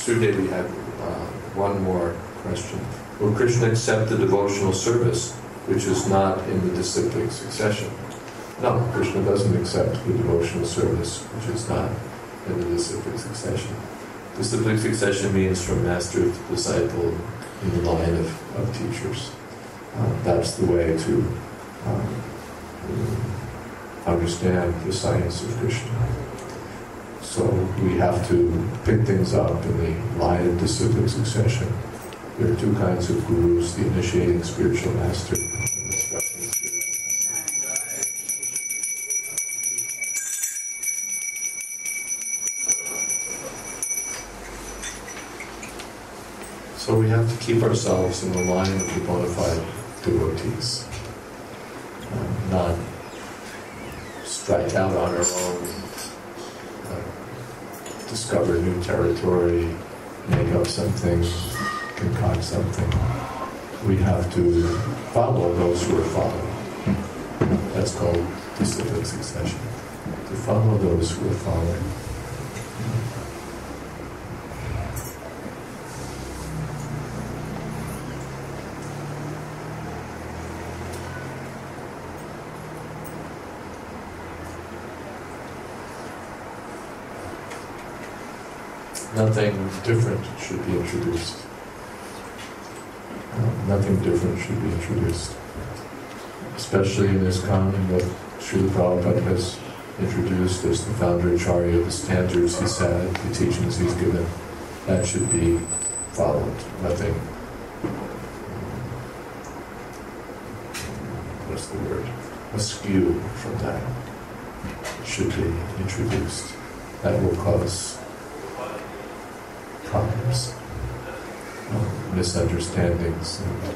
Today we have one more question. Will Krishna accept the devotional service which is not in the disciplic succession? No, Krishna doesn't accept the devotional service which is not in the disciplic succession. Disciplic succession means from master to disciple in the line of teachers. That's the way to understand the science of Krishna. So we have to pick things up in the line of disciplic succession. There are two kinds of gurus, the initiating spiritual master and the instructing spiritual master. So we have to keep ourselves in the line of the bona fide devotees, not strike out on our own, discover new territory, make up something, concoct something. We have to follow those who are following. That's called disciplic succession. To follow those who are following. Nothing different should be introduced. Nothing different should be introduced. Especially in ISKCON, what Srila Prabhupada has introduced as the founder Acharya, the standards he set, the teachings he's given, that should be followed. Nothing, what's the word? Askew from that should be introduced. That will cause sometimes. Misunderstandings and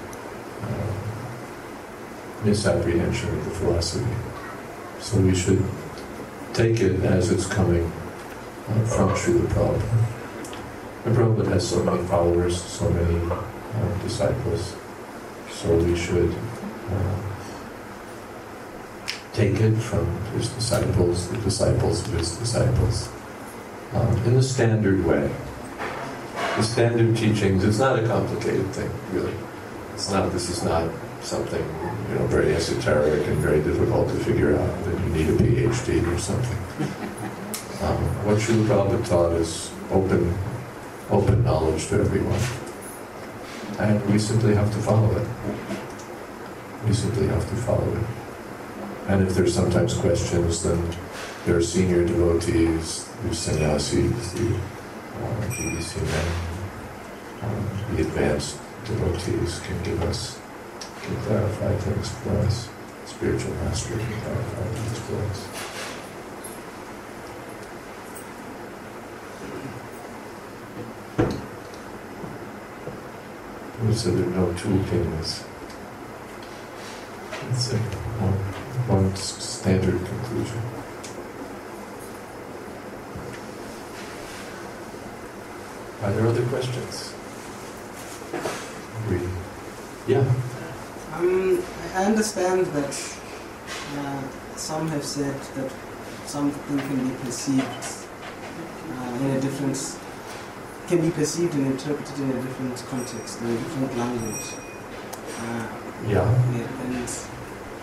misapprehension of the philosophy. So we should take it as it's coming from Srila Prabhupada. And Prabhupada has so many followers, so many disciples, so we should take it from his disciples, the disciples of his disciples, in the standard way. The standard teachings, it's not a complicated thing, really. This is not something, very esoteric and very difficult to figure out, that you need a PhD or something. What Srila Prabhupada taught is open knowledge to everyone. And we simply have to follow it. We simply have to follow it. And if there's sometimes questions, then there are senior devotees, there's sannyasis, the BBC men, the advanced devotees can clarify things for us. Spiritual master can clarify things for us. So there are no two opinions. It's one standard conclusion. Are there other questions? Yeah. I understand that some have said that something can be perceived and interpreted in a different context, in a different language. And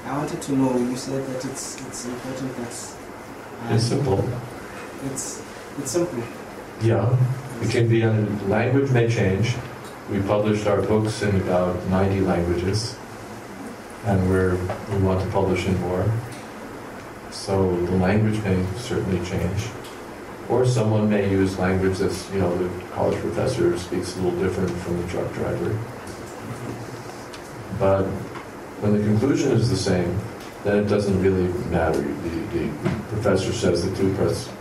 I wanted to know, you said that it's important that... it's simple. It's simple. Yeah. It can be, language may change. We published our books in about 90 languages, and we want to publish in more. So the language may certainly change. Or someone may use language that's, the college professor speaks a little different from the truck driver. But when the conclusion is the same, then it doesn't really matter. The professor says that 2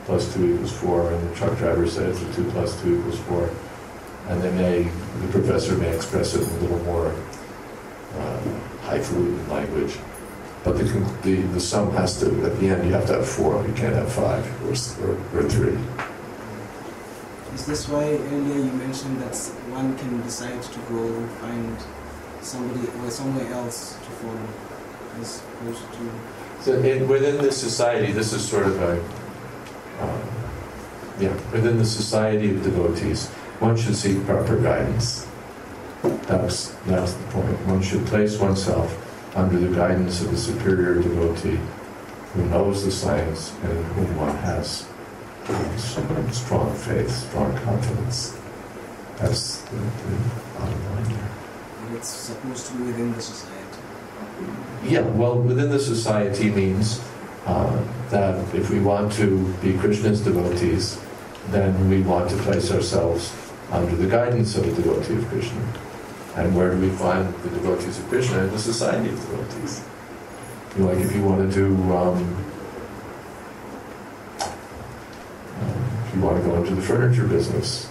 plus 2 equals 4, and the truck driver says that 2 plus 2 equals 4. And the professor may express it in a little more highfalutin language. But the sum has to, at the end, you have to have 4. You can't have 5 or 3. Is this why earlier you mentioned that one can decide to go find somebody or somewhere else to follow, as opposed to... So within this society, this is sort of within the society of devotees, one should seek proper guidance. That's the point. One should place oneself under the guidance of a superior devotee who knows the science and in whom one has strong faith, strong confidence. That's the bottom line there. And it's supposed to be within the society. Yeah, well, within the society means that if we want to be Krishna's devotees, then we want to place ourselves under the guidance of a devotee of Krishna. And where do we find the devotees of Krishna? In the society of devotees. Like if you want to do, if you want to go into the furniture business,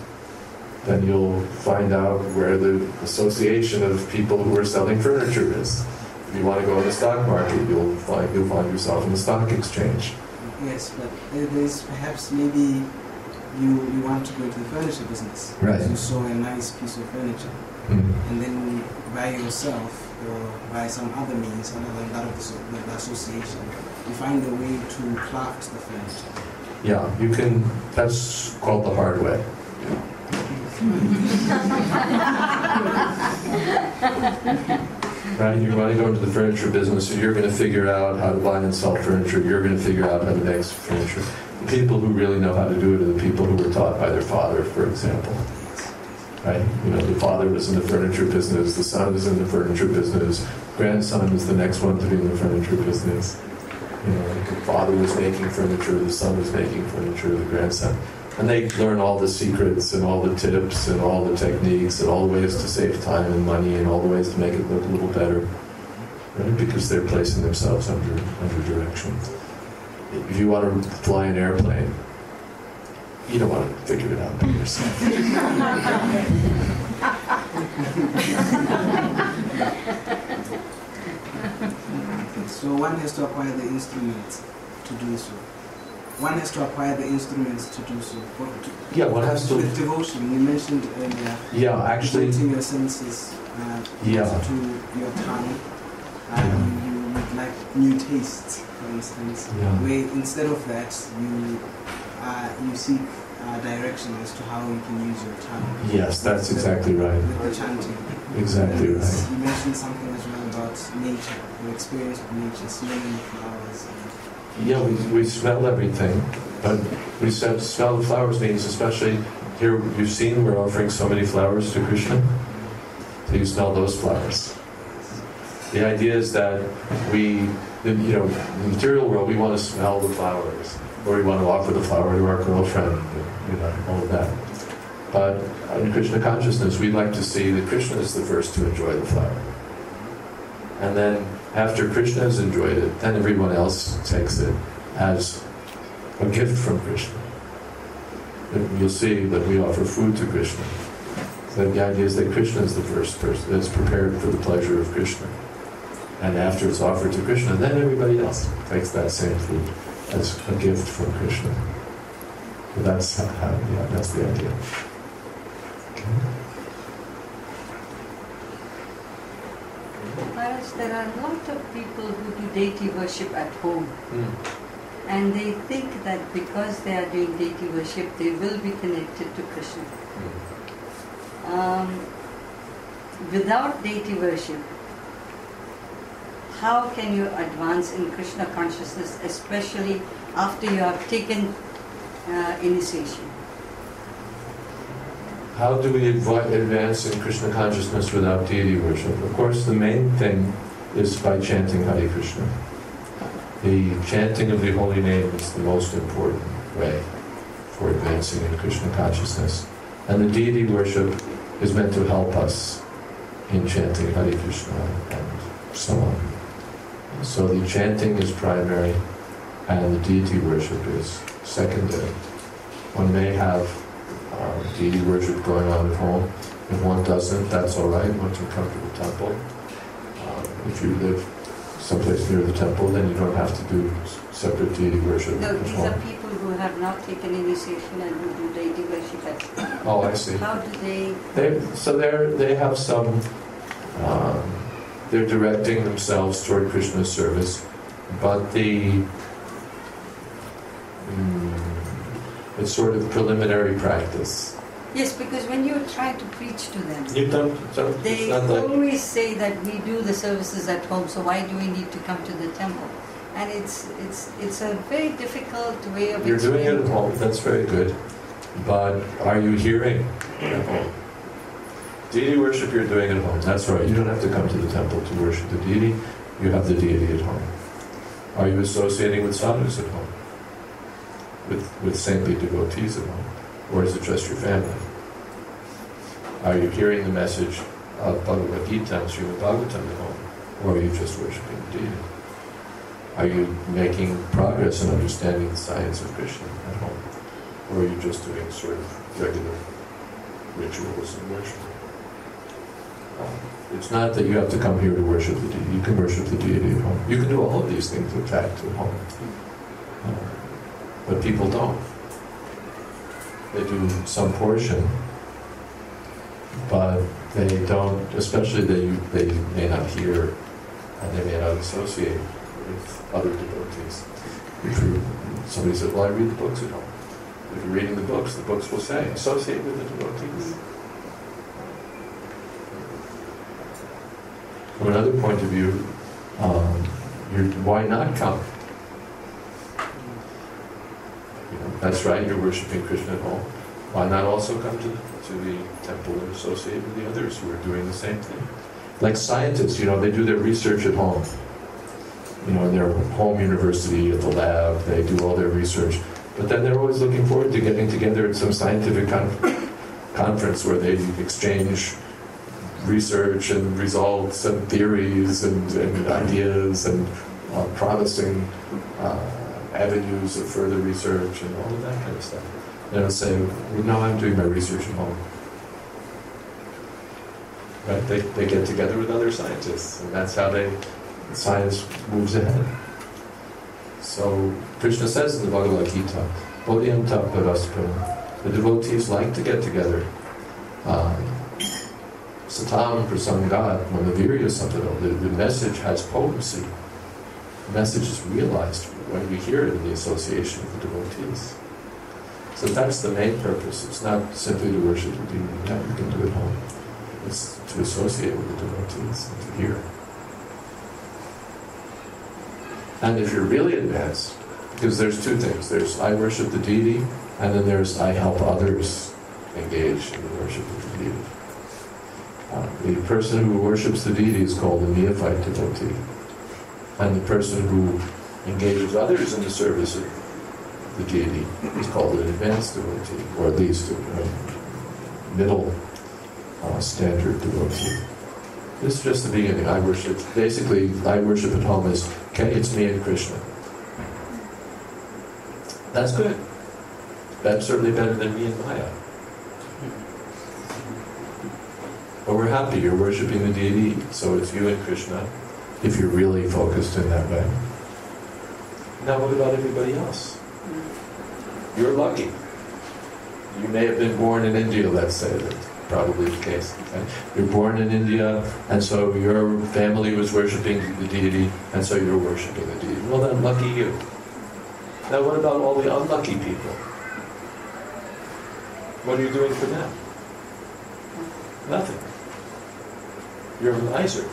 then you'll find out where the association of people who are selling furniture is. If you want to go in the stock market, you'll find yourself in the stock exchange. Yes, but there's perhaps maybe you want to go into the furniture business. Right. You saw a nice piece of furniture. Mm-hmm. And then by yourself or by some other means other than that of the association, you find a way to craft the furniture. Yeah, you can, that's called the hard way. Right, you want to go into the furniture business, so you're going to figure out how to buy and sell furniture, you're going to figure out how to make furniture. The people who really know how to do it are the people who were taught by their father, for example. Right? The father was in the furniture business, the son is in the furniture business, grandson is the next one to be in the furniture business. The father was making furniture, the son was making furniture, the grandson. And they learn all the secrets and all the tips and all the techniques and all the ways to save time and money and all the ways to make it look a little better. Right? Because they're placing themselves under direction. If you want to fly an airplane, You don't want to figure it out by yourself. So one has to acquire the instruments to do so. One has to acquire the instruments to do so. Yeah, one has to. With devotion, you mentioned earlier. Yeah, actually. Devoting your senses to your tongue. You would like new tastes, for instance. Yeah. Where instead of that, you seek direction as to how you can use your tongue. Yes, that's exactly right. With the chanting. Exactly right. You mentioned something as well about nature, your experience with nature, smelling flowers. Yeah, we smell everything, but we said smell the flowers means, especially here you've seen we're offering so many flowers to Krishna, so you smell those flowers. The idea is that in the material world we want to smell the flowers, or we want to offer the flower to our girlfriend, all of that. But in Krishna consciousness, we like to see that Krishna is the first to enjoy the flower. And then after Krishna has enjoyed it, then everyone else takes it as a gift from Krishna. And you'll see that we offer food to Krishna. So the idea is that Krishna is the first person that's prepared for the pleasure of Krishna. And after it's offered to Krishna, then everybody else takes that same food as a gift from Krishna. So that's that's the idea. Maharaj, there are a lot of people who do deity worship at home. And they think that because they are doing deity worship, they will be connected to Krishna. Without deity worship, how can you advance in Krishna consciousness, especially after you have taken initiation? How do we advance in Krishna consciousness without deity worship? Of course, the main thing is by chanting Hare Krishna. The chanting of the holy name is the most important way for advancing in Krishna consciousness. And the deity worship is meant to help us in chanting Hare Krishna and so on. So the chanting is primary and the deity worship is secondary. One may have deity worship going on at home. If one doesn't, that's all right. One can come to the temple. If you live someplace near the temple, then you don't have to do separate deity worship. No, these are people who have not taken initiation and who do deity worship at home. Oh, I see. How do they they have some. They're directing themselves toward Krishna's service, but it's sort of preliminary practice. Yes, because when you try to preach to them, You don't they always say that we do the services at home, so why do we need to come to the temple? And it's a very difficult way of You're doing it explaining. at home, that's very good. But are you hearing at home? Deity worship you're doing at home, that's right. You don't have to come to the temple to worship the deity, you have the deity at home. Are you associating with sadhus at home? With saintly devotees at home? Or is it just your family? Are you hearing the message of Bhagavad-gītā and Srimad Bhagavatam at home? Or are you just worshipping the deity? Are you making progress in understanding the science of Krishna at home? Or are you just doing sort of regular rituals and worship? It's not that you have to come here to worship the deity. You can worship the deity at home. You can do all of these things, in fact, at home. But people don't. They do some portion, but they don't, especially they may not hear and they may not associate with other devotees. Somebody said, well, I read the books at home. If you're reading the books will say, associate with the devotees. From another point of view, why not come? That's right, you're worshipping Krishna at home. Why not also come to the temple and associate with the others who are doing the same thing? Like scientists, they do their research at home. In their home university, at the lab, they do all their research. But then they're always looking forward to getting together at some scientific conference where they exchange research and results and theories and ideas and promising avenues of further research and all of that kind of stuff. They'll say, well, no, I'm doing my research at home. Right? They get together with other scientists, and that's how science moves ahead. So Krishna says in the Bhagavad-gītā, the devotees like to get together. Satam prasangat namaḥ, the message has potency. The message is realized when we hear it in the association of the devotees. So that's the main purpose. It's not simply to worship the deity. Yeah, you can do it at home. It's to associate with the devotees and to hear. And if you're really advanced, because there's two things. There's I worship the deity, and then there's I help others engage in the worship of the deity. The person who worships the deity is called a neophyte devotee. And the person who engages others in the service of the deity is called an advanced devotee, or at least a middle standard devotee. This is just the beginning. I worship at home is, okay, it's me and Krishna. That's good. That's certainly better than me and Maya. But we're happy you're worshipping the deity, so it's you and Krishna, if you're really focused in that way. Now what about everybody else? You're lucky. You may have been born in India, let's say. That's probably the case. Okay? You're born in India, and so your family was worshipping the deity, and so you're worshipping the deity. Well then, lucky you. Now what about all the unlucky people? What are you doing for them? Nothing. You're a miser.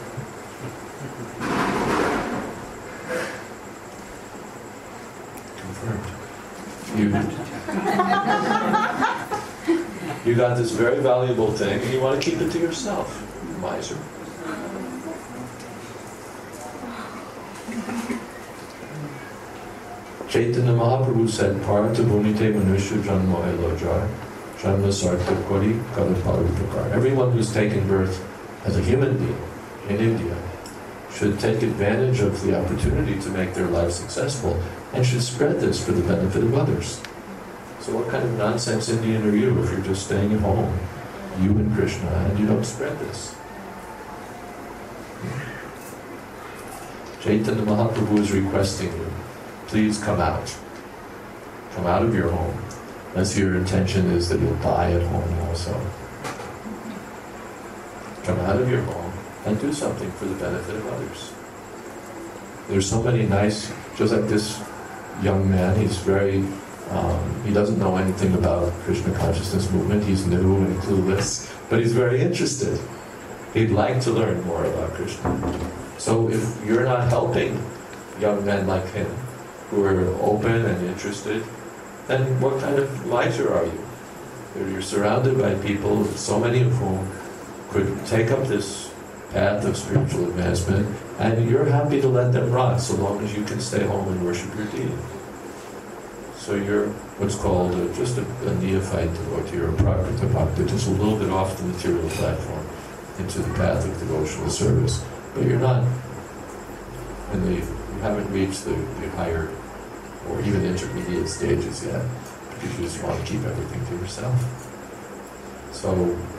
Confirmed. You got this very valuable thing and you want to keep it to yourself, miser. Chaitanya Mahaprabhu said, Parata Bhunite Manusha Janmo Elojar, Janma Sarta Kori Kalapalupakar. Everyone who's taken birth as a human being in India should take advantage of the opportunity to make their life successful and should spread this for the benefit of others. So what kind of nonsense Indian are you if you're just staying at home, you and Krishna, and you don't spread this? Chaitanya Mahaprabhu is requesting you, please come out. Come out of your home. Unless your intention is that you'll die at home also. Come out of your home and do something for the benefit of others. There's so many nice, just like this young man, he's very, he doesn't know anything about Krishna consciousness movement, he's new and clueless, but he's very interested. He'd like to learn more about Krishna. So if you're not helping young men like him, who are open and interested, then what kind of miser are you? You're surrounded by people, so many of whom could take up this path of spiritual advancement, and you're happy to let them rot so long as you can stay home and worship your deity. So you're what's called just a neophyte devotee, or a prakrita bhakta, just a little bit off the material platform into the path of devotional service. But you're not you haven't reached the higher or even intermediate stages yet, because you just want to keep everything to yourself. So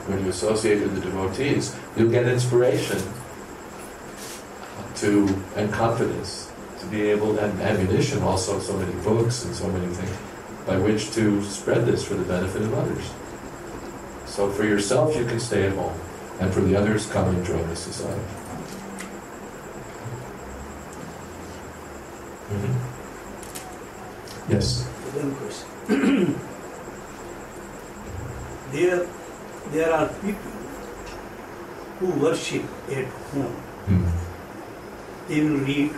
when you associate with the devotees, you'll get inspiration and confidence to be able, and ammunition also, so many books and so many things, by which to spread this for the benefit of others. So for yourself, you can stay at home, and for the others, come and join the society. Mm-hmm. Yes? One question. There are people who worship at home. They will read,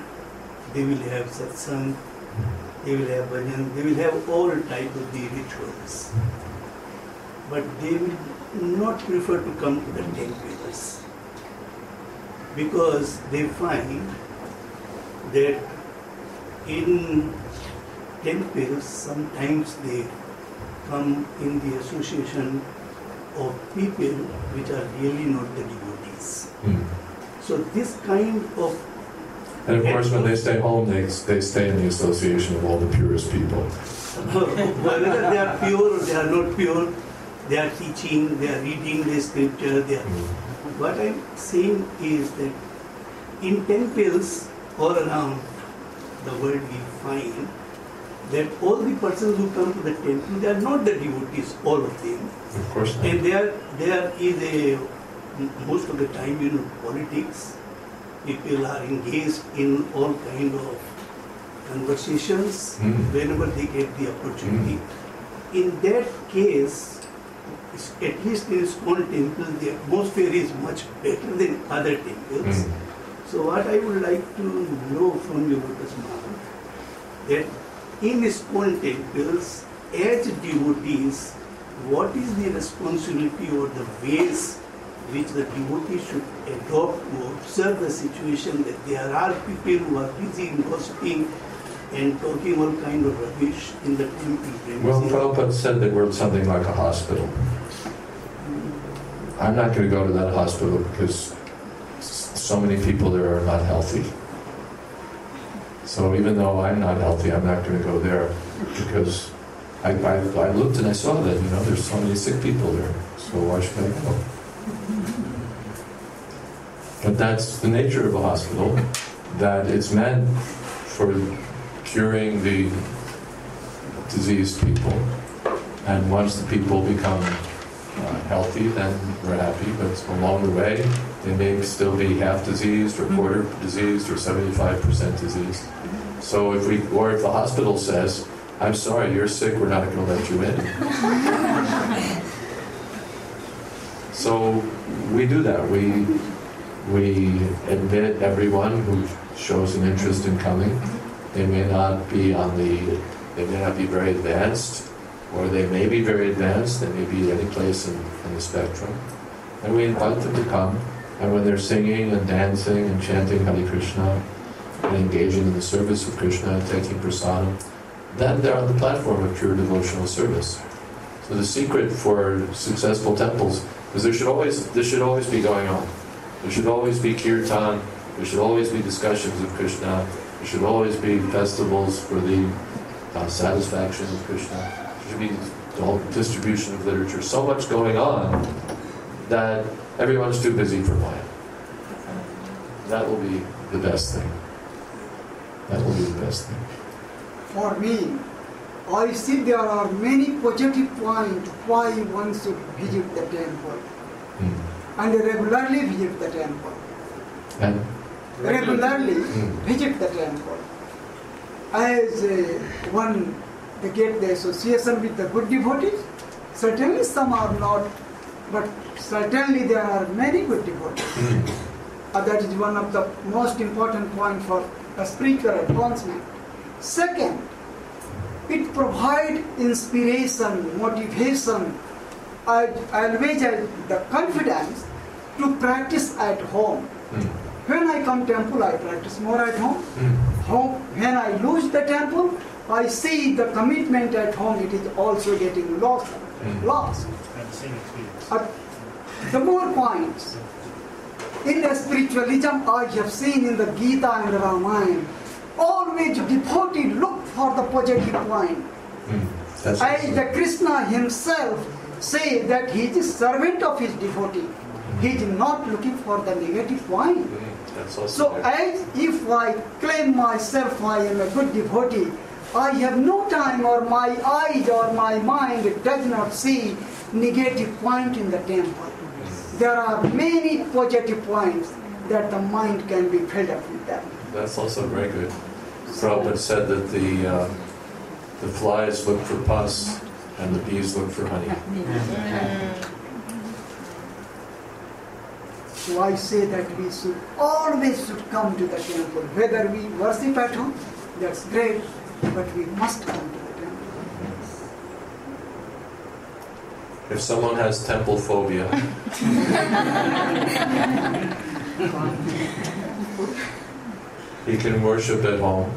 they will have satsang, they will have bhajan, they will have all type of the rituals. But they will not prefer to come to the temples, because they find that in temples sometimes they come in the association of people which are really not the devotees. So this kind of And of course, when they stay home, they stay in the association of all the purest people. Whether they are pure or they are not pure, they are teaching, they are reading the scripture. What I'm saying is that in temples all around the world we find that all the persons who come to the temple, they are not the devotees, all of them. Of course not. And there is a, most of the time, politics. People are engaged in all kind of conversations whenever they get the opportunity. In that case, at least in ISKCON temple, the atmosphere is much better than other temples. So what I would like to know from you, Brahman, that in ISKCON temples, as devotees, what is the responsibility or the ways which the devotee should adopt to observe the situation that there are people who are busy in gossiping and talking all kind of rubbish in the temple premises? Well, Prabhupada said that we're something like a hospital. I'm not going to go to that hospital because so many people there are not healthy. So even though I'm not healthy, I'm not going to go there because I looked and I saw that, there's so many sick people there. So why should I go? But that's the nature of a hospital, that it's meant for curing the diseased people. And once the people become healthy, then we're happy. But along the way, they may still be half diseased, or quarter diseased, or 75% diseased. So if the hospital says, "I'm sorry, you're sick, we're not going to let you in." So we do that. We admit everyone who shows an interest in coming. They may not be very advanced, or they may be very advanced. They may be any place in the spectrum. And we invite them to come. And when they're singing and dancing and chanting Hare Krishna and engaging in the service of Krishna and taking pṛṣṭhatam, then they're on the platform of pure devotional service. So the secret for successful temples is this should always be going on. There should always be kirtan. There should always be discussions of Krishna. There should always be festivals for the satisfaction of Krishna. There should be the whole distribution of literature. So much going on that everyone's too busy for Maya. That will be the best thing. That will be the best thing. For me, I see there are many positive points why one should visit the temple. And regularly visit the temple. And regularly visit the temple. As one they get the association with the good devotees, certainly some are not, but certainly there are many good devotees. That is one of the most important points for a spiritual advancement. Second, it provides inspiration, motivation, always the confidence to practice at home. When I come temple, I practice more at home. When I lose the temple, I see the commitment at home, it is also getting lost. The more points. In the spiritualism, I have seen in the Gita and the Ramayana, always devotee look for the positive point. As the Krishna himself say that he is a servant of his devotee. He is not looking for the negative point. So as if I claim myself I am a good devotee, I have no time, or my eyes or my mind does not see negative point in the temple. There are many positive points that the mind can be filled up with them. That's also very good. Prabhupada said that the flies look for pus and the bees look for honey. So I say that we should always come to the temple. Whether we worship at home, that's great, but we must come to the temple. If someone has temple phobia, he can worship at home,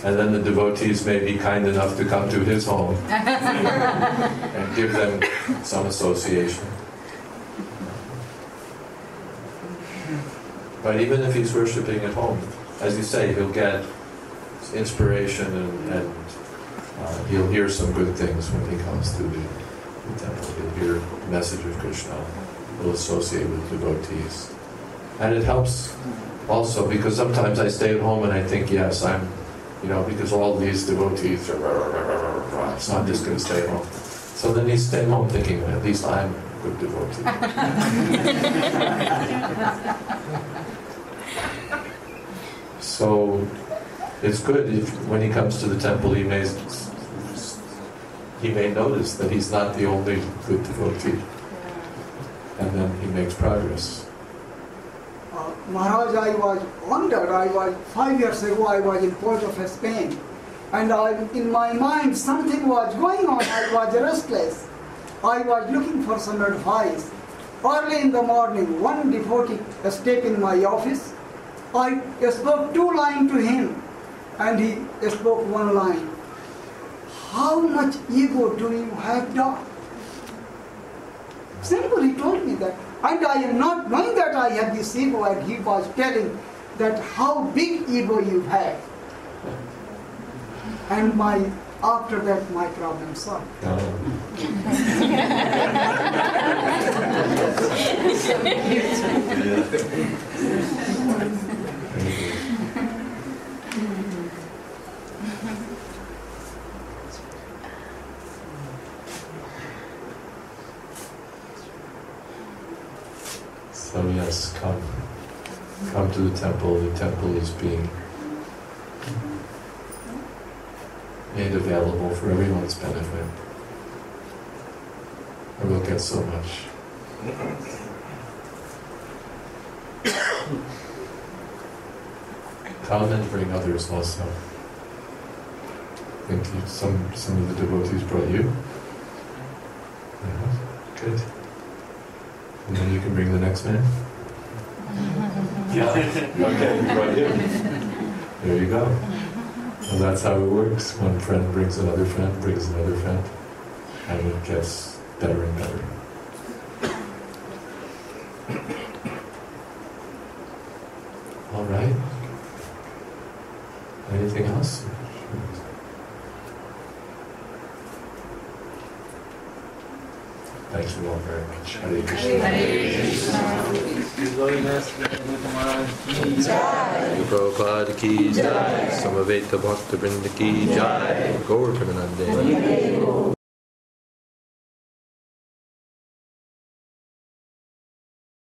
and then the devotees may be kind enough to come to his home and give them some association. But even if he's worshipping at home, as you say, he'll get inspiration and he'll hear some good things when he comes to the temple. He'll hear the message of Krishna. He'll associate with devotees. And it helps also because sometimes I stay at home and I think, yes, I'm, because all these devotees are, so I'm just going to stay at home. So then he's staying home thinking, at least I'm a good devotee. So it's good if when he comes to the temple he may notice that he's not the only good devotee. And then he makes progress. Maharaj, I was wondered, 5 years ago I was in Port of Spain, and in my mind something was going on. I was restless. I was looking for some advice. Early in the morning, one devotee stepped in my office. I spoke 2 lines to him, and he spoke 1 line. How much ego do you have, Doc? Simple, he told me that. And I am not knowing that I have this ego, and he was telling that how big ego you have. And after that my problem solved. So yes, come to the temple. The temple is being made available for everyone's benefit. And we'll get so much. Come and bring others also. I think some of the devotees brought you. Yeah, good. And then you can bring the next man? Yeah. Okay, we brought you. There you go. And that's how it works. One friend brings another friend, brings another friend, and it gets better and better. All right. Anything else? Thank you all very much. Hare Krishna. Prabhupada ki jai. Samaveta Bhakta Vrinda ki jai. Gaur Premanande.